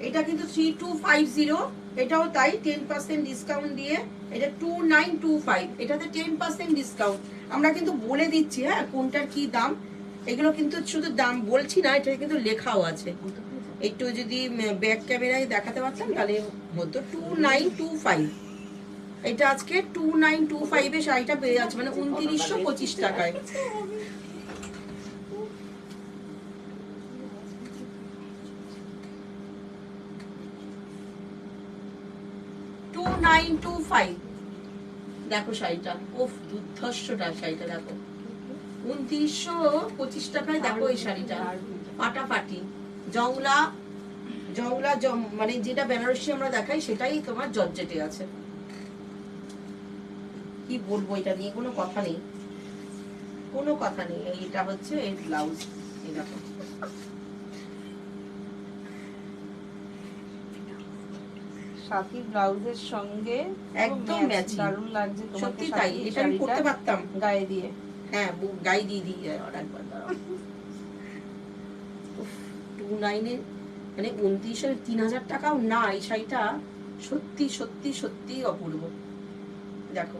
এটা কিন্তু 3250, এটাও তাই 10% ডিসকাউন্ট দিয়ে। এটা 2925, এটাতে 10% ডিসকাউন্ট। আমরা কিন্তু বলে দিচ্ছি হ্যাঁ কোনটার কি দাম, এগুলো কিন্তু শুধু দাম বলছি না, এটা কিন্তু লেখাও আছে। একটু যদি ব্যাক ক্যামেরায় দেখাতে পারতাম তাহলে হতো। 2925, এটা আজকে 2925 এ শাড়িটা পেয়ে যাচ্ছে, মানে 2925 টাকায়। দেখো শাড়িটা, ওফ দুর্ধর্ষটা শাড়িটা, দেখো 2925 টাকায়। দেখো এই শাড়িটা পাটাপাটি, জংলা জংলা মানে যেটা বেনারসি আমরা দেখাই সেটাই তোমার জর্জেটে আছে। কি বলবো, এটা নিয়ে কোনো কথা নেই, কোনো কথা নেই। এটা হচ্ছে এই ব্লাউজ, এই দেখো সাথী ব্লাউজের সঙ্গে একদম ম্যাচিং, দারুণ লাগছে তোমাকে। সত্যি তাই, এটা আমি করতে পারতাম গায়ে দিয়ে। হ্যাঁ, গায়ে দিয়ে দিই আর একবার দাঁড়াও। 29 মানে 29 3000 টাকাও না এই শাড়িটা। সত্যি সত্যি সত্যি অপূর্ব। দেখো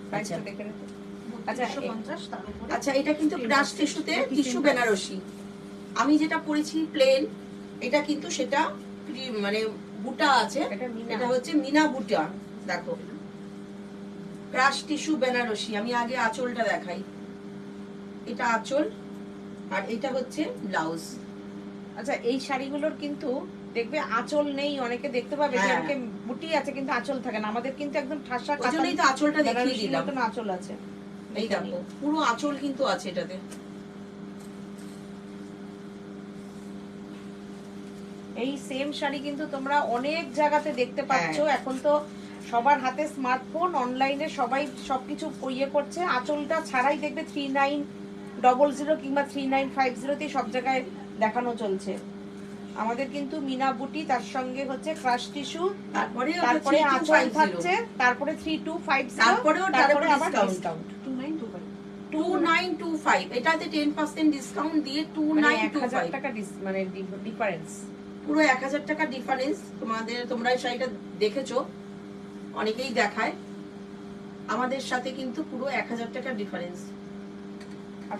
প্রাইসটা দেখে নিতে। আচ্ছা, 3250 তার উপরে আচ্ছা, এটা কিন্তু ক্রাশ টিস্যুতে টিস্যু বেনারসি। আমি যেটা পরেছি প্লেন, এটা কিন্তু সেটা মানে বুটা আছে, এটা হচ্ছে মিনা বুটা। দেখো ক্রাশ টিস্যু বেনারসি। আমি আগে আঁচলটা দেখাই, এটা আঁচল আর এটা হচ্ছে ব্লাউজ। আচ্ছা, এই শাড়িগুলোর কিন্তু দেখবে আঁচল নেই, অনেকে দেখতে পাবে যে হ্যাঁ। অনেকে বুটি আছে কিন্তু আঁচল থাকে না। আমাদের কিন্তু একদম ঠাসা ওই জন্যই তো আঁচলটা দেখিয়ে দিলাম। মতন আঁচল আছে। এই দেখো পুরো আঁচল কিন্তু আছে এটাতে। এই সেম শাড়ি কিন্তু তোমরা অনেক জায়গাতে দেখতে পাচ্ছো। এখন তো সবার হাতে স্মার্টফোন, অনলাইনে সবাই সবকিছু ইয়ে করছে। আঁচলটা ছাড়াই দেখবে 3900 কিংবা 3950 তে সব জায়গায় দেখানো চলছে। আমাদের কিন্তু মিনা বুটি, তার সঙ্গে হচ্ছে ক্রাশ টিস্যু, তারপরে আঁচল থাকছে, তারপরে 3250, তারপরে আবার ডিসকাউন্ট 2925। এটাতে 10% ডিসকাউন্ট দিয়ে 2925 টাকা মানে ডিফারেন্স, পুরো 1000 টাকা ডিফারেন্স। তোমরা এই শাড়িটা দেখেছো, অনেকেই দেখায়। আমাদের সাথে কিন্তু পুরো 1000 টাকা ডিফারেন্স।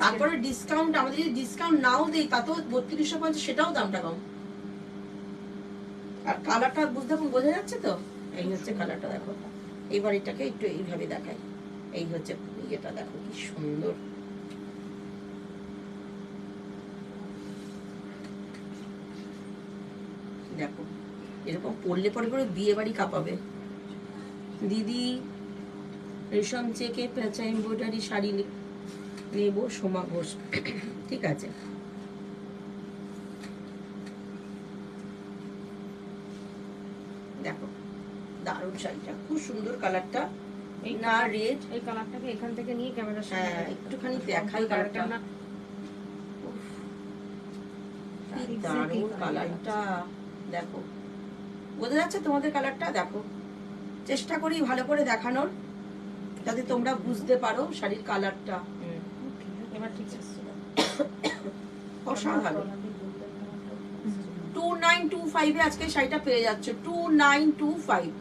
তারপরে ডিসকাউন্ট, আমাদের যদি ডিসকাউন্ট নাও দেই তাতেও 3250, সেটাও দামটা কম। আর কালারটা বোঝা যাচ্ছে তো? এই হচ্ছে কালারটা, দেখো। এবার এটাকে একটু এইভাবে দেখাই। এই হচ্ছে এটা, দেখো কি সুন্দর। দেখো এরকম পরলে পরে করে বিয়ে বাড়ি কাঁপাবে। দিদি রেশম চেকে পেঁচা এমব্রয়ডারি শাড়ি নেব, সোমা ঘোষ। ঠিক আছে, দেখো দারুণ শাড়িটা, খুব সুন্দর কালারটা। এই না রেড, এই কালারটাকে এখান থেকে নিয়ে ক্যামেরার সামনে একটুখানি দেখাই কালারটা। কি দারুণ কালারটা, দেখো বোঝা যাচ্ছে তোমাদের কালারটা? দেখো চেষ্টা করি ভালো করে দেখানোর, যাতে তোমরা বুঝতে পারো শাড়ির কালারটা। এবার ঠিক আছে, অসাধারণ। 2925 এ আজকে শাড়িটা পেয়ে যাচ্ছ, 2925।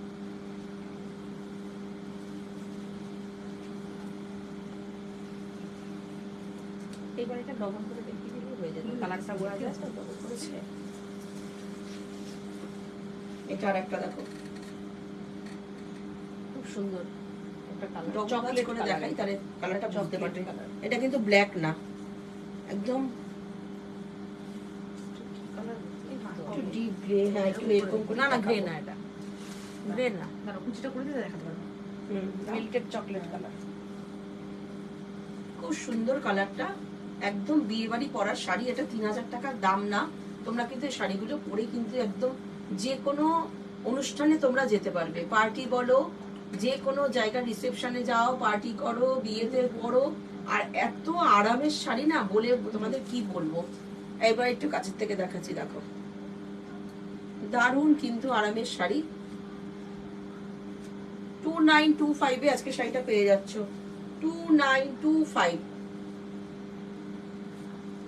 এবার এটা ডবল করে দেখিয়ে দিলে হয়ে যাবে, কালারটা বোঝা যায় তো ডবল করেছে। এটা আর একটা দেখো, খুব সুন্দর একটা কালার, চকলেট করে দেখাই তাহলে কালারটা বুঝতে পারবে। কালার, এটা কিন্তু ব্ল্যাক না, একদম একটু ডিপ গ্রে। হ্যাঁ একটু এরকম করে। না না গ্রে না, এটা গ্রে না, দাঁড়াও কুচিটা করে দিতে দেখাতে পারবো। মিল্টেড চকলেট কালার। খুব সুন্দর কালারটা, একদম বিয়ে বাড়ি পরার শাড়ি। এটা 3000 টাকার দাম না। তোমরা কিন্তু এই শাড়িগুলো পরে কিন্তু একদম যে কোনো অনুষ্ঠানে তোমরা যেতে পারবে। পার্টি বলো, যে কোনো জায়গার রিসেপশনে যাও, পার্টি করো, বিয়েতে পরো। আর এত আরামের শাড়ি না, বলে তোমাদের কি বলবো। এবার একটু কাছের থেকে দেখাচ্ছি, দেখো দারুণ কিন্তু আরামের শাড়ি। 2925 এ আজকে শাড়িটা পেয়ে যাচ্ছ, 2925,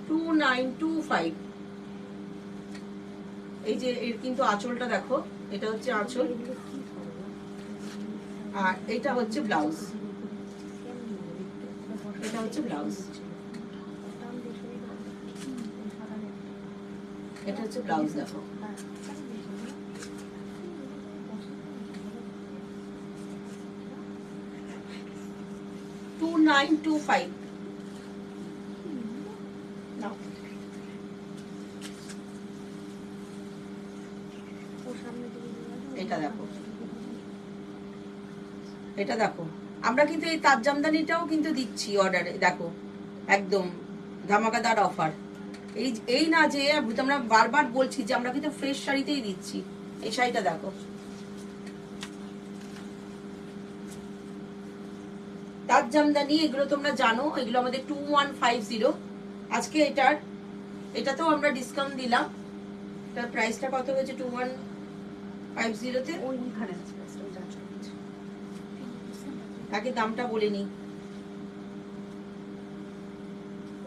2925। এই যে এর কিন্তু আঁচলটা দেখো, এটা হচ্ছে আঁচল আর এটা হচ্ছে ব্লাউজ। এটা হচ্ছে ব্লাউজ, এটা হচ্ছে ব্লাউজ। দেখো 2925। এটা দেখো, এটা দেখো। আমরা কিন্তু এই তাজ জামদানিটাও কিন্তু দিচ্ছি অর্ডারে। দেখো একদম ধামাকাদার অফার। এই না যে আমরা বারবার বলছি যে আমরা কিন্তু ফ্রেশ শাড়িতেই দিচ্ছি। এই শাড়িটা দেখো, তাজ জামদানি, এগুলো তোমরা জানো, এগুলো আমাদের 2150। আজকে এটাতেও আমরা ডিসকাউন্ট দিলাম। তার প্রাইসটা কত হয়েছে 2150 তে? ওইখানে আছে, আগে দামটা বলে নি।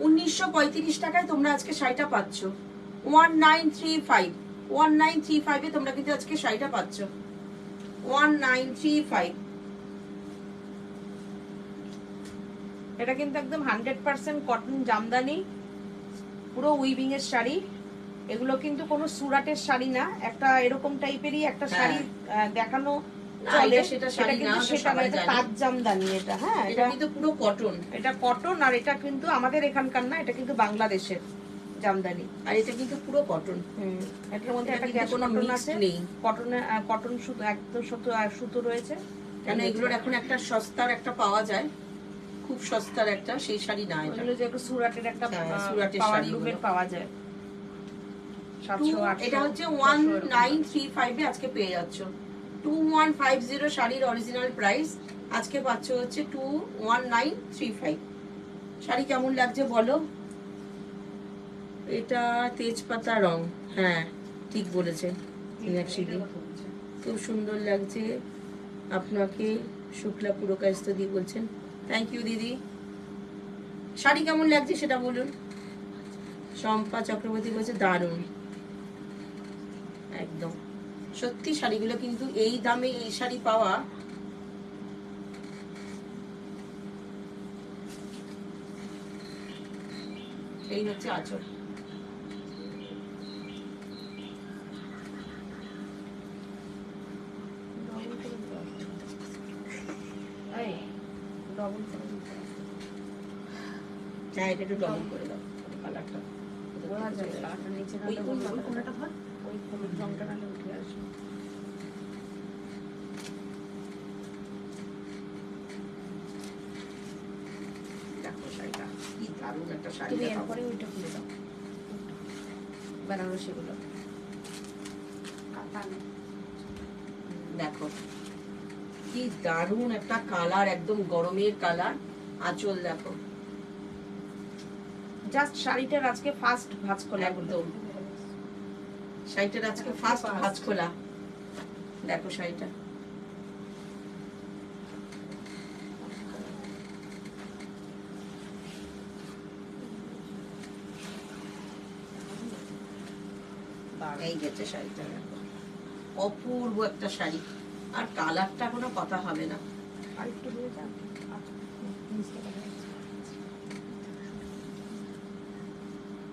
1935 টাকায় তোমরা আজকে শাড়িটা পাচ্ছ। 1935 এ তোমরা কিন্তু আজকে শাড়িটা পাচ্ছ, 1935। এটা কিন্তু একদম 100% কটন জামদানি, পুরো উইভিং এর শাড়ি। এগুলো কিন্তু কোনো সুরাটের শাড়ি না, একটা এরকম টাইপেরই একটা শাড়ি দেখানো চলে, সেটা সেটা শাড়ি না, কিন্তু ওটা সেটা সবাই এটা জানে। তাঁত জামদানি এটা। হ্যাঁ, এটা কিন্তু পুরো কটন, এটা কটন, আর এটা কিন্তু আমাদের এখানকার না, এটা কিন্তু বাংলাদেশের জামদানি। আর এটা কিন্তু পুরো কটন। এটার মধ্যে এটা একটা কিন্তু গ্যাস কোনো কটন mixed আছে, নেই। কটন সুতো, একদম সুতো রয়েছে। কেন এগুলোর এখন একটা সস্তার একটা পাওয়া যায়, খুব সস্তার একটা, সেই শাড়ি না এটা। ওগুলো যে একটা সুরাটের একটা সুরাটের পাওয়ার শাড়িগুলো। লুমের পাওয়া যায় 700 800। এটা হচ্ছে 1935 এ আজকে পেয়ে যাচ্ছ। 2150 শাড়ির অরিজিনাল প্রাইস, আজকে পাচ্ছ হচ্ছে 21935। শাড়ি কেমন লাগছে বলো? এটা তেজপাতা রং, হ্যাঁ ঠিক বলেছে মীনাক্ষী দি, খুব সুন্দর লাগছে আপনাকে। শুক্লা পুরকায়স্থ দি বলছেন, থ্যাংক ইউ দিদি। শাড়ি কেমন লাগছে সেটা বলুন। শম্পা চক্রবর্তী বলছে দারুণ, একদম সত্যি শাড়িগুলো কিন্তু এই দামে এই শাড়ি পাওয়া, এই হচ্ছে আঁচল। হ্যাঁ এটা একটু ডবল করে দাও কালারটা, ওই কোনটা ধর, ওই হলুদ রংটা নাহলে উঠে আসবে। দেখো শাড়িটা কি দারুণ একটা শাড়ি। তুমি দেখাবো। এরপরে ওইটা খুলে দাও, বেনারসি গুলো কাতান। দেখো কি দারুণ একটা কালার, একদম গরমের কালার। আঁচল দেখো, জাস্ট শাড়িটার আজকে ফার্স্ট ভাঁজ খোলা, একদম শাড়িটার আজকে ফার্স্ট ভাঁজ খোলা। দেখো শাড়িটা এই গেছে শাড়িটা, দেখো অপূর্ব একটা শাড়ি, আর কালারটা কোনো কথা হবে না। আর একটু দিয়ে যাও।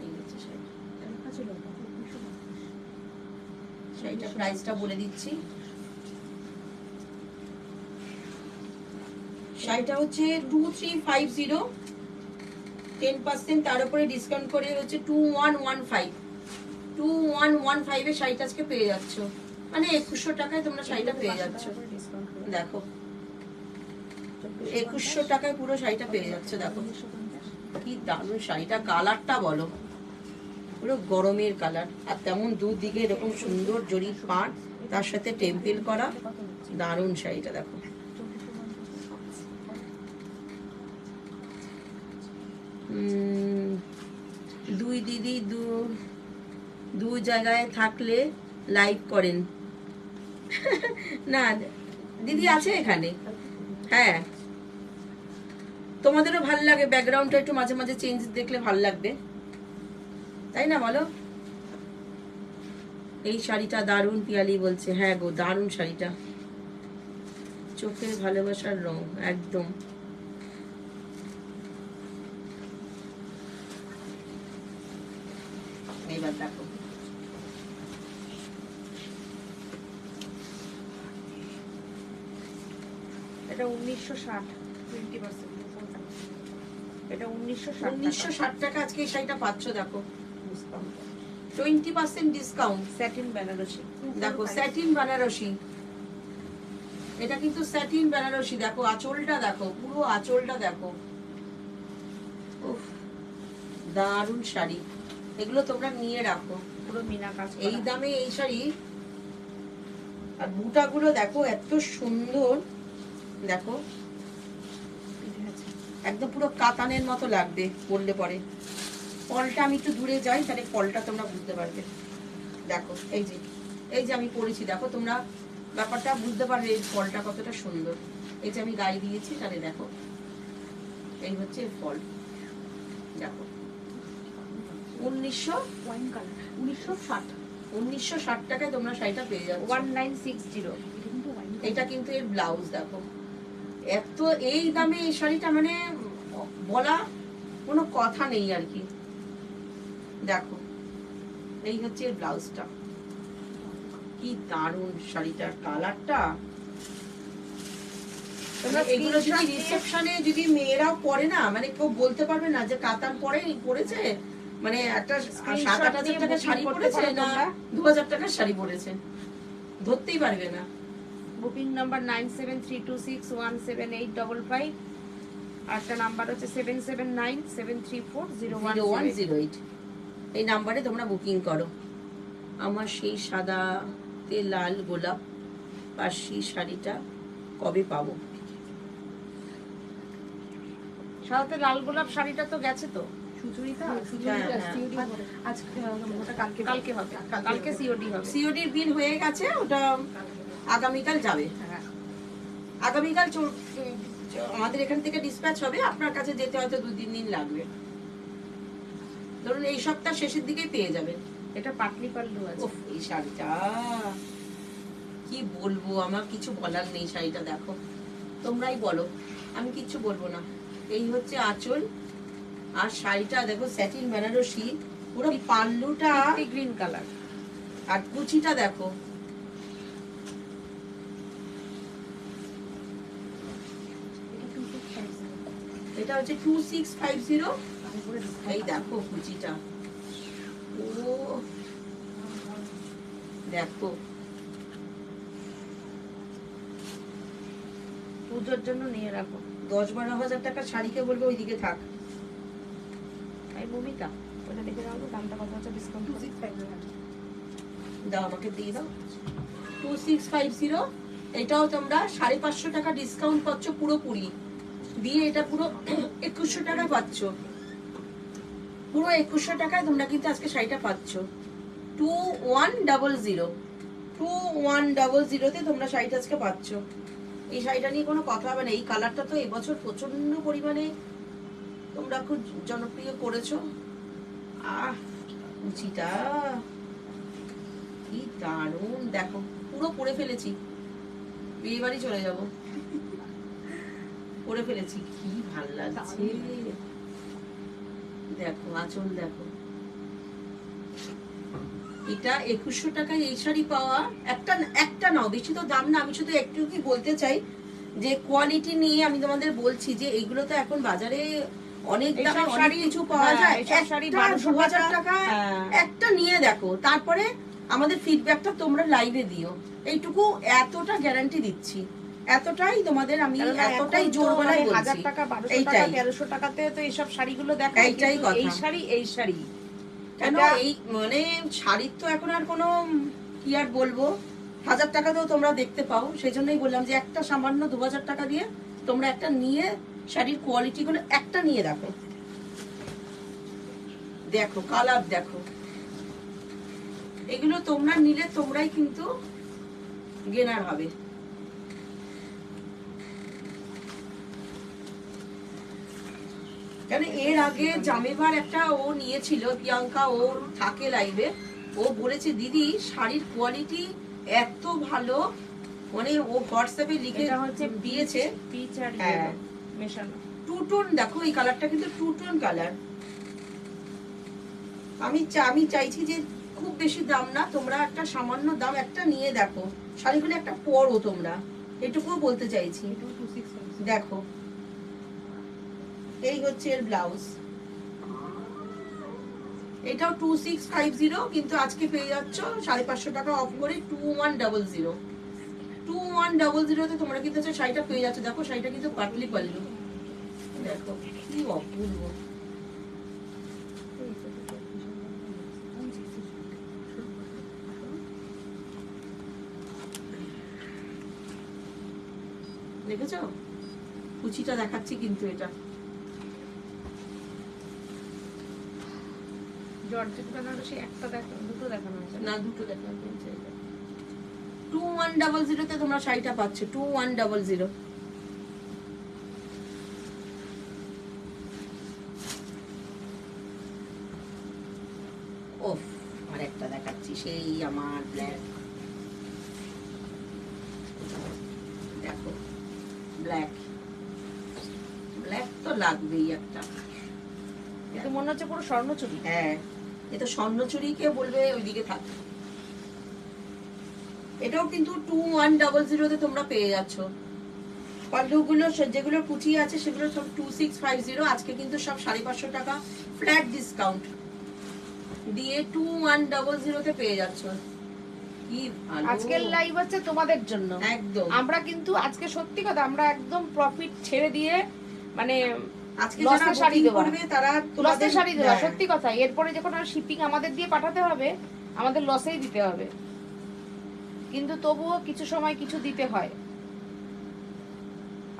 এই গেছে শাড়ি। শাড়িটা প্রাইসটা বলে দিচ্ছি। শাড়িটা হচ্ছে 2350, 10% তার উপরে ডিসকাউন্ট করে হচ্ছে 2115। 2115 এ শাড়িটা আজকে পেয়ে যাচ্ছ, মানে 2100 টাকায় তোমরা শাড়িটা পেয়ে যাচ্ছ। দেখো 2100 টাকায় পুরো শাড়িটা পেয়ে যাচ্ছে। দেখো কি দারুণ শাড়িটা, কালারটা বলো, পুরো গরমের কালার, আর তেমন দুদিকে এরকম সুন্দর জরির পাট, তার সাথে টেম্পেল করা, দারুণ শাড়িটা। দেখো দুই দিদি দু জায়গায় থাকলে লাইভ করেন। না দিদি আছে এখানে, হ্যাঁ তোমাদেরও ভাল লাগে, ব্যাকগ্রাউন্ডটা একটু মাঝে মাঝে চেঞ্জ দেখলে ভাল লাগবে, তাই না বলো? এই শাড়িটা দারুণ, পিয়ালি বলছে, হ্যাঁ গো দারুণ শাড়িটা, চোখের ভালোবাসার রং একদম। এবার দেখো এটা 1960, 20%। এটা 1960, 1960 টাকা আজকে এই শাড়িটা পাচ্ছ। দেখো 20% ডিসকাউন্ট, স্যাটিন বেনারসি। দেখো স্যাটিন বেনারসি, এটা কিন্তু স্যাটিন বেনারসি। দেখো আঁচলটা দেখো, পুরো আঁচলটা দেখো, উফ দারুণ শাড়ি, এগুলো তোমরা নিয়ে রাখো, পুরো মিনা কাজ এই দামে এই শাড়ি। আর বুটাগুলো দেখো এত সুন্দর, দেখো একদম পুরো কাতানের মতো লাগবে পরলে পরে। ফলটা আমি একটু দূরে যাই, তাহলে ফলটা তোমরা বুঝতে পারবে। দেখো এই যে আমি পরেছি, দেখো তোমরা ব্যাপারটা বুঝতে পারবে এই ফলটা কতটা সুন্দর। এই যে আমি গায়ে দিয়েছি, তাহলে দেখো এই হচ্ছে ফল। দেখো 1960 টাকায় তোমরা শাড়িটা পেয়ে যাবে। 1960। এটা কিন্তু এর ব্লাউজ দেখো, এত এই দামে এই শাড়িটা মানে বলা কোনো কথা নেই আর কি। দেখো এই হচ্ছে এর ব্লাউজটা, কি দারুণ শাড়িটার কালারটা। তোমরা এগুলো যদি screenshot নিয়ে- রিসেপশনে যদি মেয়েরাও পরে না, মানে কেউ বলতে পারবে না যে কাতান পরেছে, মানে একটা 7-8 হাজার টাকার শাড়ি করতে পরেছে পারো না তোমরা। 2000 টাকার শাড়ি পরেছে, ধরতেই পারবে না। বুকিং নাম্বার 9732617855, আরেকটা নাম্বার হচ্ছে 7797340108। 0108 এই নাম্বারে তোমরা বুকিং করো। আমার সেই সাদাতে লাল গোলাপ পাশি শাড়িটা কবে পাবো? সাথে লাল গোলাপ শাড়িটা তো গেছে তো, সুচরিতা হ্যাঁ, হ্যাঁ। COD হবে। আজকে ওটা কালকে কালকে হবে, কালকে সিওডি হবে। সিওডির বিল হয়ে গেছে, ওটা আগামীকাল যাবে। হ্যাঁ। আগামীকাল আমাদের এখান থেকে ডিসপ্যাচ হবে, আপনার কাছে যেতে হয়তো 2-3 দিন লাগবে। ধরুন এই সপ্তাহ শেষের দিকেই পেয়ে যাবেন। এটা পাটলি পাল্লু আছে। উফ, এই শাড়িটা কি বলবো, আমার কিছু বলার নেই। শাড়িটা দেখো, তোমরাই বলো, আমি কিচ্ছু বলবো না। এই হচ্ছে আঁচল, আর শাড়িটা দেখো স্যাটিন বেনারসি, পুরো পাল্লুটা গ্রিন কালার, আর কুচিটা দেখো। এটা হচ্ছে 2650। এই দেখো কুচিটা, ও দেখো, পুজোর জন্য নিয়ে রাখো। 10-12 হাজার টাকার শাড়িকে বলবো ওইদিকে থাক। এই ভূমিকা ওটা দেখে রাখো, দামটা কত আছে ডিসকাউন্ট? 2650। দাও, আমাকে দিয়ে দাও। 2650, এটাও তোমরা 550 টাকা ডিসকাউন্ট পাচ্ছ পুরোপুরি দিয়ে, এটা পুরো 2100 টাকায় পাচ্ছ। পুরো 2100 টাকায় তোমরা কিন্তু আজকে শাড়িটা পাচ্ছ। 2100, 2100 তে তোমরা শাড়িটা আজকে পাচ্ছ। এই শাড়িটা নিয়ে কোনো কথা হবে না। এই কালারটা তো এবছর প্রচন্ড পরিমাণে তোমরা খুব জনপ্রিয় করেছো। আহ, কুচিটা কি দারুণ, দেখো পুরো পরে ফেলেছি, বিয়ে বাড়ি চলে যাব, পরে ফেলেছি, কি ভাল লাগছে। দেখো আঁচল দেখো, এটা 2100 টাকায় এই শাড়ি পাওয়া। একটা নাও, বেশি তো দাম না। আমি শুধু একটু কি বলতে চাই যে কোয়ালিটি নিয়ে আমি তোমাদের বলছি যে এইগুলো তো এখন বাজারে অনেক দামে অনেক কিছু পাওয়া যায়। এইসব শাড়ি একটা 1200 টাকা হ্যাঁ। একটা নিয়ে দেখো, তারপরে আমাদের ফিডব্যাকটা তোমরা লাইভে দিও। এইটুকু এতটা গ্যারান্টি দিচ্ছি, এতটাই তোমাদের আমি এতটাই জোর গলায় বলছি। 1000 টাকা 1200 টাকা এইটাই 1300 টাকাতে তো এইসব শাড়িগুলো দেখো, এইটাই কিন্তু কথা। এই শাড়ি কেন এটা- এই মানে শাড়ির তো এখন আর কোনো কি আর বলবো, 1000 টাকাতেও তোমরা দেখতে পাও। সেই জন্যই বললাম যে একটা সামান্য 2000 টাকা দিয়ে তোমরা একটা নিয়ে শাড়ির কোয়ালিটি গুলো একটা নিয়ে দেখো। দেখো কালার দেখো, এগুলো তোমরা নিলে তোমরাই কিন্তু গেনার হবে। কেন এর আগে জামেবার একটা ও নিয়েছিল, প্রিয়াঙ্কা, ও থাকে লাইভে, ও বলেছে দিদি শাড়ির কোয়ালিটি এত ভালো, মানে ও হোয়াটসঅ্যাপে লিখে এটা হচ্ছে দিয়েছে। পিচ আর হ্যাঁ। ইয়েলো মেশানো। টু টোন দেখো, এই কালারটা কিন্তু টু টোন কালার। আমি চাইছি যে খুব বেশি দাম না, তোমরা একটা সামান্য দাম একটা নিয়ে দেখো, শাড়িগুলো একটা পরো তোমরা, এটুকুও বলতে চাইছি। এটাও 2650। দেখো এই হচ্ছে এর ব্লাউজ, এটাও 2650, কিন্তু আজকে পেয়ে যাচ্ছ 550 টাকা অফ করে 2100। 2100 তে তোমরা কিন্তু হচ্ছে শাড়িটা পেয়ে যাচ্ছ। দেখো শাড়িটা কিন্তু পাটলি পাল্লু, দেখো কি অপূর্ব। দেখেছো কুচিটা দেখাচ্ছি কিন্তু, এটা জর্জেট বেনারসি একটা দেখো, দুটো দেখানো হয়েছে না, দুটো দেখানো হয়েছে। এটা 2100 তে তোমরা শাড়িটা পাচ্ছ, 2100। ওফ, আর একটা দেখাচ্ছি, সেই আমার ব্ল্যাক, দেখো ব্ল্যাক ব্ল্যাক তো লাগবেই একটা। এটা মনে হচ্ছে পুরো স্বর্ণচুরি। হ্যাঁ, এটা স্বর্ণচুরিকে বলবে ওইদিকে থাক। এটাও কিন্তু 2100 তোমরা পেয়ে যাচ্ছ। পাল্লুগুলো যেগুলো কুচি আছে সেগুলো সব 2650। আজকে কিন্তু সব 550 টাকা ফ্ল্যাট ডিসকাউন্ট দিয়ে 2100 পেয়ে যাচ্ছ। কি ভালো, আজকের লাইভ হচ্ছে তোমাদের জন্য একদম। আমরা কিন্তু আজকে সত্যি কথা আমরা একদম প্রফিট ছেড়ে দিয়ে মানে আজকে লসে যারা শাড়ি বুকিং দেওয়া করবে তারা লসে তোমাদের শাড়ি দেওয়া হ্যাঁ, সত্যি কথা। এরপরে যখন শিপিং আমাদের দিয়ে পাঠাতে হবে আমাদের লসেই দিতে হবে, কিন্তু তবুও কিছু সময় কিছু দিতে হয়।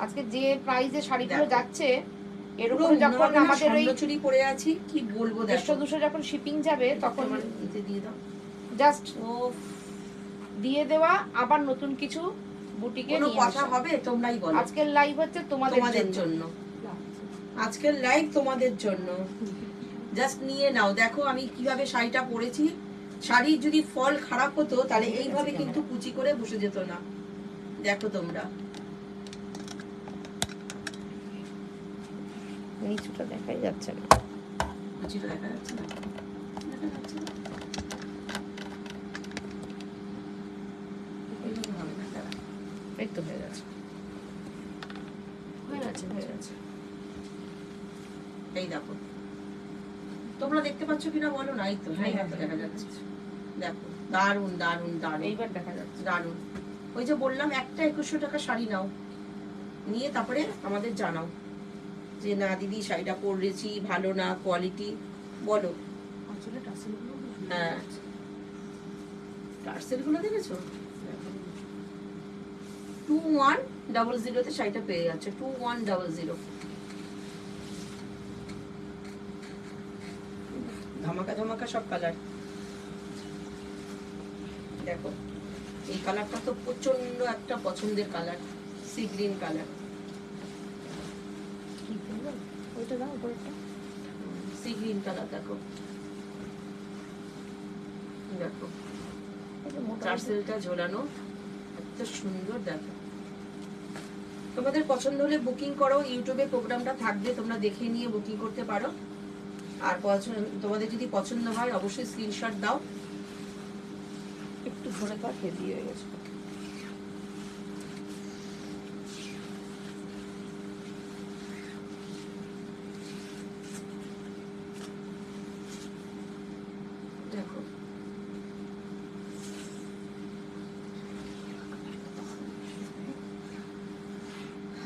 আজকে যে প্রাইজে শাড়িগুলো দেখো। যাচ্ছে এর পুরো উপরে মনে যখন হবে না আমাদের ওই স্বর্ণচুরি পরে আছি, কি বলবো দেখো। 150-200 যখন শিপিং যাবে তখন তোমার নিতে দিয়ে দাও। জাস্ট ও, দিয়ে দেওয়া, আবার নতুন কিছু বুটিকে কোনো নিয়ে কথা আসা। হবে তোমরাই বলো। আজকের লাইভ হচ্ছে তোমাদের তোমাদের জন্য। জন্য আজকের লাইভ তোমাদের জন্য। জাস্ট নিয়ে নাও। দেখো আমি কিভাবে শাড়িটা পরেছি। শাড়ির যদি ফল খারাপ হতো তাহলে এইভাবে কিন্তু কুচি করে বসে যেত না। দেখো তোমরা, নিচুটা দেখাই যাচ্ছে না, কুচিটা দেখা যাচ্ছে না, দেখা যাচ্ছে না। এইভাবে হবে না, দাঁড়া। এই তো হয়ে গেছে হয়ে গেছে, হয়ে গেছে। এই দেখো, তোমরা দেখতে পাচ্ছ কিনা বলো না। এই তো, হ্যাঁ হ্যাঁ, দেখা যাচ্ছে। দেখো, দারুন দারুন দারুন এইবার দেখা যাচ্ছে। দারুন। ওই যে বললাম, একটা 2100 টাকা শাড়ি নাও, নিয়ে তারপরে আমাদের জানাও যে না দিদি শাড়িটা পরেছি, ভালো না, কোয়ালিটি বলো। আসলে টাসেলগুলো হ্যাঁ, টার্সেল গুলো দেখেছো? 2100 শাড়িটা পেয়ে যাচ্ছে। 2100 ধামাকা ধামাকা সব কালার। দেখো, এই কালারটা তো প্রচন্ড একটা পছন্দের কালার, সি গ্রিন কালার। কি সুন্দর, ওইটা দাও উপরেরটা। সি গ্রিন কালার দেখো, দেখো এই যে মোটা টার্সেলটা ঝোলানো, এত সুন্দর। দেখো, তোমাদের পছন্দ হলে বুকিং করো। ইউটিউবে প্রোগ্রামটা থাকবে, তোমরা দেখে নিয়ে বুকিং করতে পারো। আর তোমাদের যদি পছন্দ হয় অবশ্যই স্ক্রিনশট দাও। একটু ধরে থাক, হেভি হয়ে গেছে। দেখো,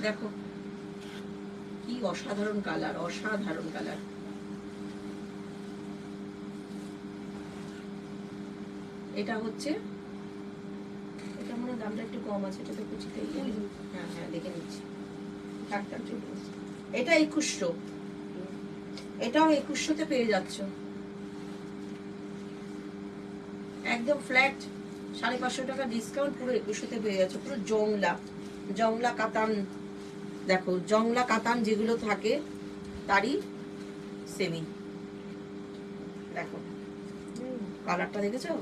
দেখো কি অসাধারণ কালার, অসাধারণ কালার। এটা হচ্ছে, এটা মনে হয় দামটা একটু কম আছে। এটা তো কুচিতে, হ্যাঁ হ্যাঁ দেখে নিচ্ছি। এটা 2100, এটাও 2100 পেয়ে যাচ্ছ। একদম ফ্ল্যাট 550 টাকা ডিসকাউন্ট, পুরো 2100 পেয়ে যাচ্ছ। পুরো জংলা জংলা কাতান। দেখো, জংলা কাতান যেগুলো থাকে তারই সেমি। দেখো কালারটা দেখেছো?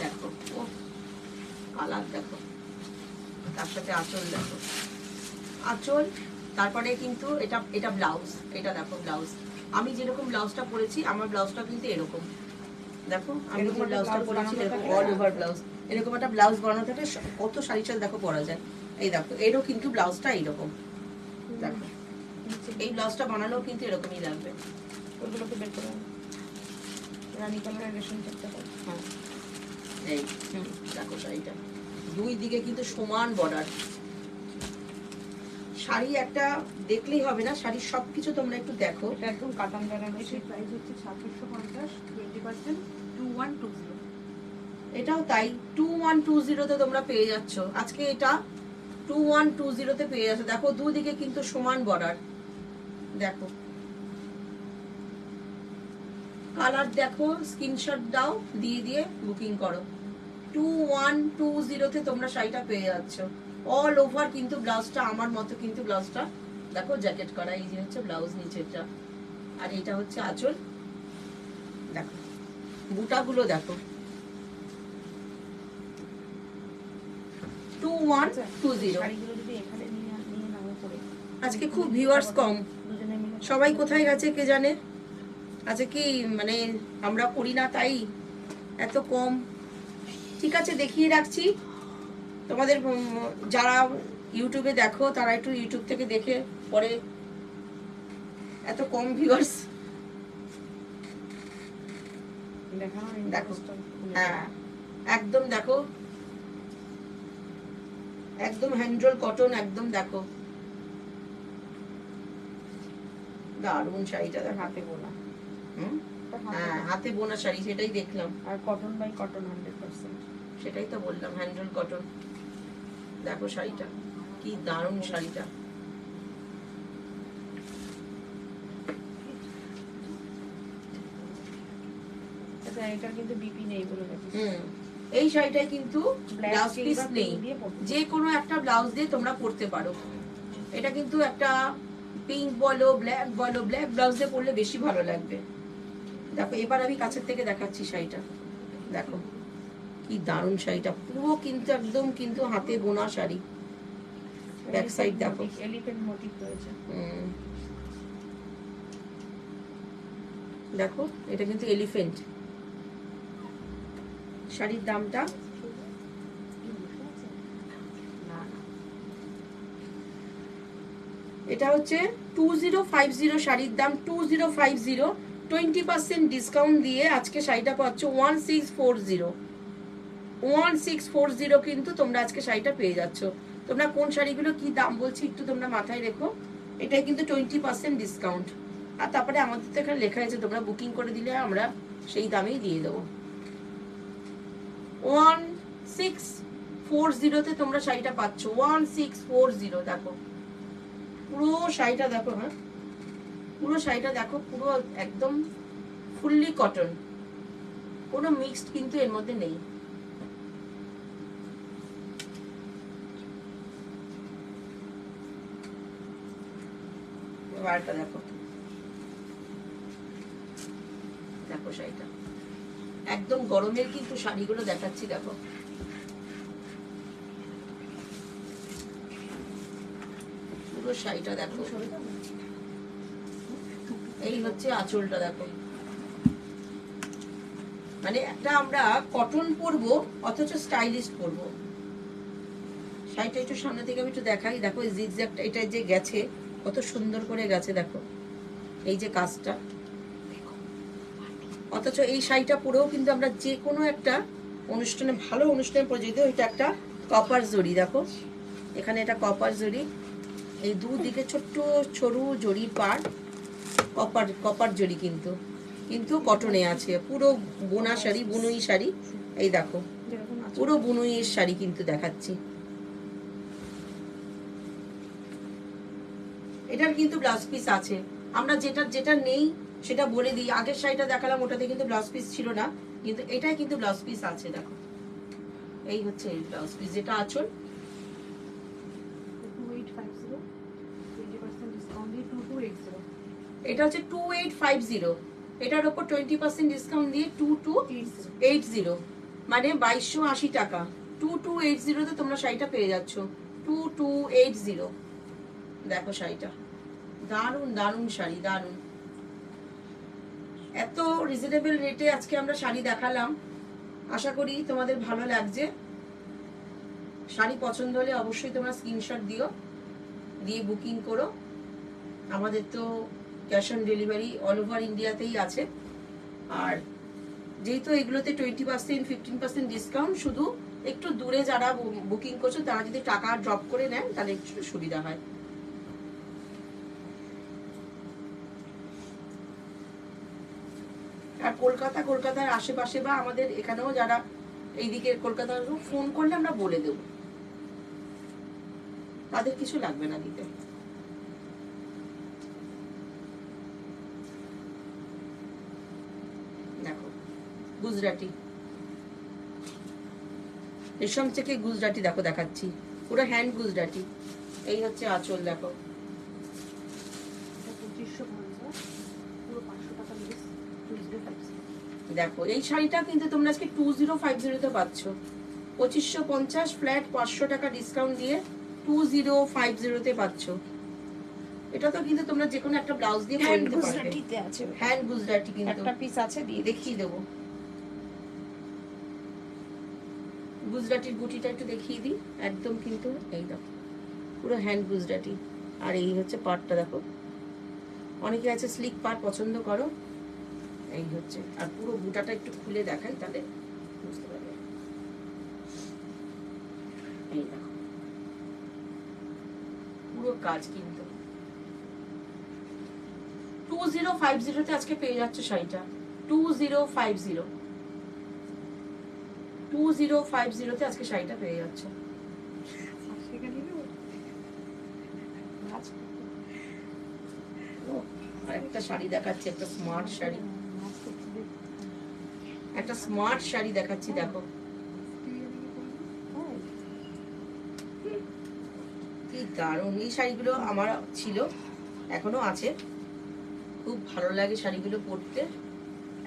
দেখো, ও কালার দেখো, তার সাথে আঁচল দেখো, আঁচল। তারপরে কিন্তু এটা এটা ব্লাউজ। এটা দেখো ব্লাউজ, আমি যেরকম ব্লাউজটা পরেছি আমার ব্লাউজটা কিন্তু এরকম। দেখো আমি যে ব্লাউজটা পরেছি এরকম অল ওভার ব্লাউজ, এরকম একটা ব্লাউজ বানানো থাকে। কত শাড়ির সাথে দেখো পরা যায়। এই দেখো, এরও কিন্তু ব্লাউজটা এইরকম। দেখো, এই ব্লাউজটা বানালেও কিন্তু এরকমই লাগবে। ওগুলোকে বের করে রানী কালারের রেশম করতে হবে। হ্যাঁ, এই দেখো শাড়িটা দুই দিকে কিন্তু সমান বর্ডার। শাড়ি একটা দেখলেই হবে না, শাড়ির সবকিছু তোমরা একটু দেখো। এটা একদম কাটান জায়গা রয়েছে। এটার প্রাইস হচ্ছে 2650, 20% 2120। এটাও তাই 2120 তোমরা পেয়ে যাচ্ছ। আজকে এটা 2120 পেয়ে যাচ্ছ। দেখো দুদিকে কিন্তু সমান বর্ডার। দেখো কালার দেখো, স্ক্রিনশট দাও, দিয়ে দিয়ে বুকিং করো। 2120 তোমরা শাড়িটা পেয়ে যাচ্ছ। অল ওভার কিন্তু ব্লাউজটা আমার মতো কিন্তু ব্লাউজটা দেখো জ্যাকেট করা, এই যে হচ্ছে ব্লাউজ নিচেরটা, আর এটা হচ্ছে আঁচল। দেখো বুটাগুলো দেখো, 2120। শাড়িগুলো যদি এখানে নিয়ে নিয়ে নাও করে আজকে খুব ভিউয়ার্স কম, দুজনে মিলে সবাই কোথায় গেছে কে জানে। আচ্ছা কি মানে আমরা করি না তাই এত কম। ঠিক আছে, দেখিয়ে রাখছি তোমাদের যারা ইউটিউবে দেখো তারা একটু ইউটিউব থেকে দেখে পরে। এত কম ভিউয়ার্স দেখানো নেই, দেখো। জিনিসটা খুলে হ্যাঁ একদম দেখো, একদম হ্যান্ডরোল কটন, একদম দেখো দারুণ শাড়িটা দেখো। হাতে বোনা। হুম, এটা হাতে হ্যাঁ বোনা। হাতে বোনা শাড়ি, সেটাই দেখলাম, আর কটন বাই কটন 100%। সেটাই তো বললাম হ্যান্ডরোল কটন। দেখো শাড়িটা কি দারুণ শাড়িটা। আচ্ছা এটার কিন্তু বিপি নেই বলে রাখি। এই শাড়িটায় কিন্তু Black ব্লাউজ silver পিস নেই, pink দিয়ে পরতে যে কোনো একটা ব্লাউজ দিয়ে তোমরা পরতে পারো। এটা কিন্তু একটা পিঙ্ক বলো ব্ল্যাক বলো, ব্ল্যাক ব্লাউজ দিয়ে পরলে বেশি ভালো লাগবে। দেখো এবার আমি কাছের থেকে দেখাচ্ছি শাড়িটা, দেখো কি দারুণ শাড়িটা, পুরো কিন্তু একদম কিন্তু হাতে বোনা শাড়ি। ব্যাক সাইড দেখো, এলিফ্যান্ট মোটিভ রয়েছে। দেখো এটা কিন্তু এলিফ্যান্ট। শাড়ির দামটা না না এটা হচ্ছে 2050, শাড়ির দাম 2050, 20% ডিসকাউন্ট দিয়ে আজকে শাড়িটা পাচ্ছ 1640। 1640 কিন্তু তোমরা আজকে শাড়িটা পেয়ে যাচ্ছ। তোমরা কোন শাড়িগুলো কি দাম বলছি একটু তোমরা মাথায় রেখো, এটাই কিন্তু 20% ডিসকাউন্ট। আর তারপরে আমাদের তো এখানে লেখা আছে তোমরা বুকিং করে দিলে আমরা সেই দামেই দিয়ে দেবো। 1640 তোমরা শাড়িটা পাচ্ছ, 1640। দেখো পুরো শাড়িটা দেখো, হ্যাঁ পুরো শাড়িটা দেখো, পুরো একদম ফুললি কটন, কোনো মিক্সড কিন্তু এর মধ্যে নেই। এবারটা দেখো, দেখো শাড়িটা একদম গরমের কিন্তু শাড়িগুলো দেখাচ্ছি। দেখো পুরো শাড়িটা দেখো, এই হচ্ছে আঁচলটা দেখো। মানে একটা আমরা কটন পরবো অথচ স্টাইলিশ পরবো। শাড়িটা একটু সামনে থেকে আমি একটু দেখাই, দেখো এই জিগজ্যাগটা এটা যে গেছে কত সুন্দর করে গেছে, দেখো এই যে কাজটা। অথচ এই শাড়িটা পরেও কিন্তু আমরা যে কোনো একটা অনুষ্ঠানে, ভালো অনুষ্ঠানে পরে, যদিও এটা একটা কপার জড়ি, দেখো এখানে এটা কপার জড়ি, এই দুদিকে ছোট্ট সরু জড়ি পার, কপার কপার জড়ি কিন্তু কিন্তু কটনে আছে, পুরো বোনা শাড়ি, বুনুই শাড়ি। এই দেখো যেরকম আছে পুরো বুনুইয়ের শাড়ি কিন্তু দেখাচ্ছি। এটার কিন্তু ব্লাউজ পিস আছে, আমরা যেটা যেটা নেই সেটা বলে দিই। আগের শাড়িটা দেখালাম ওটাতে কিন্তু ব্লাউজ পিস ছিল না, কিন্তু এটাই কিন্তু ব্লাউজ পিস আছে। দেখো এই হচ্ছে এই ব্লাউজ পিস, যেটা আঁচল 2850, 20% ডিসকাউন্ট দিয়ে 2280। এটা হচ্ছে 2850, এটার উপর 20% ডিসকাউন্ট দিয়ে 2280, মানে 2280 টাকা। 2280 তে তোমরা শাড়িটা পেয়ে যাচ্ছ, 2280। দেখো শাড়িটা দারুণ দারুণ শাড়ি, দারুণ। এত রিজনেবল রেটে আজকে আমরা শাড়ি দেখালাম, আশা করি তোমাদের ভালো লাগছে। শাড়ি পছন্দ হলে অবশ্যই তোমরা স্ক্রিনশট দিও, দিয়ে বুকিং করো। আমাদের তো cash on delivery all over ইন্ডিয়াতেই আছে। আর যেহেতু এগুলোতে 20% 15% ডিসকাউন্ট, শুধু একটু দূরে যারা বুকিং করছো তারা যদি টাকা ড্রপ করে নেন তাহলে একটু সুবিধা হয়। আর কলকাতার আশেপাশে বা আমাদের এখানেও যারা এইদিকে কলকাতার ফোন করলে আমরা বলে দেব, তাদের কিছু লাগবে না দিতে। দেখো গুজরাটি, রেশম থেকে গুজরাটি দেখো দেখাচ্ছি, পুরো হ্যান্ড গুজরাটি। এই হচ্ছে আঁচল দেখো, এটা 2550, পুরো 500 টাকা লেস, 2050। দেখো এই শাড়িটা কিন্তু তোমরা আজকে 2050 তে পাচ্ছ। 2550 ফ্ল্যাট 500 টাকা ডিসকাউন্ট দিয়ে 2050 তে পাচ্ছ। এটা তো কিন্তু তোমরা যে কোনো একটা ব্লাউজ দিয়ে পরে হ্যান্ড নিতে পারবে। গুজরাটিতে আছে, হ্যান্ড গুজরাটি কিন্তু একটা পিস আছে দিয়ে দেখিয়ে দেবো। গুজরাটির বুটিটা একটু দেখিয়ে দিই, একদম কিন্তু এই দেখো পুরো হ্যান্ড গুজরাটি। আর এই হচ্ছে পাটটা দেখো, অনেকে আছে স্লিক পাট পছন্দ করো, এই হচ্ছে। আর পুরো বুটাটা একটু খুলে দেখাই তাহলে বুঝতে পারবে। এই দেখো পুরো কাজ কিন্তু 2050 তে আজকে পেয়ে যাচ্ছে শাড়িটা। 2050 তে আজকে শাড়িটা পেয়ে যাচ্ছে। আর একটা শাড়ি দেখাচ্ছি, একটা স্মার্ট শাড়ি, একটা স্মার্ট শাড়ি দেখাচ্ছি দেখো, কি দারুণ। এই শাড়িগুলো আমার ছিল, এখনো আছে, খুব ভালো লাগে শাড়িগুলো পরতে।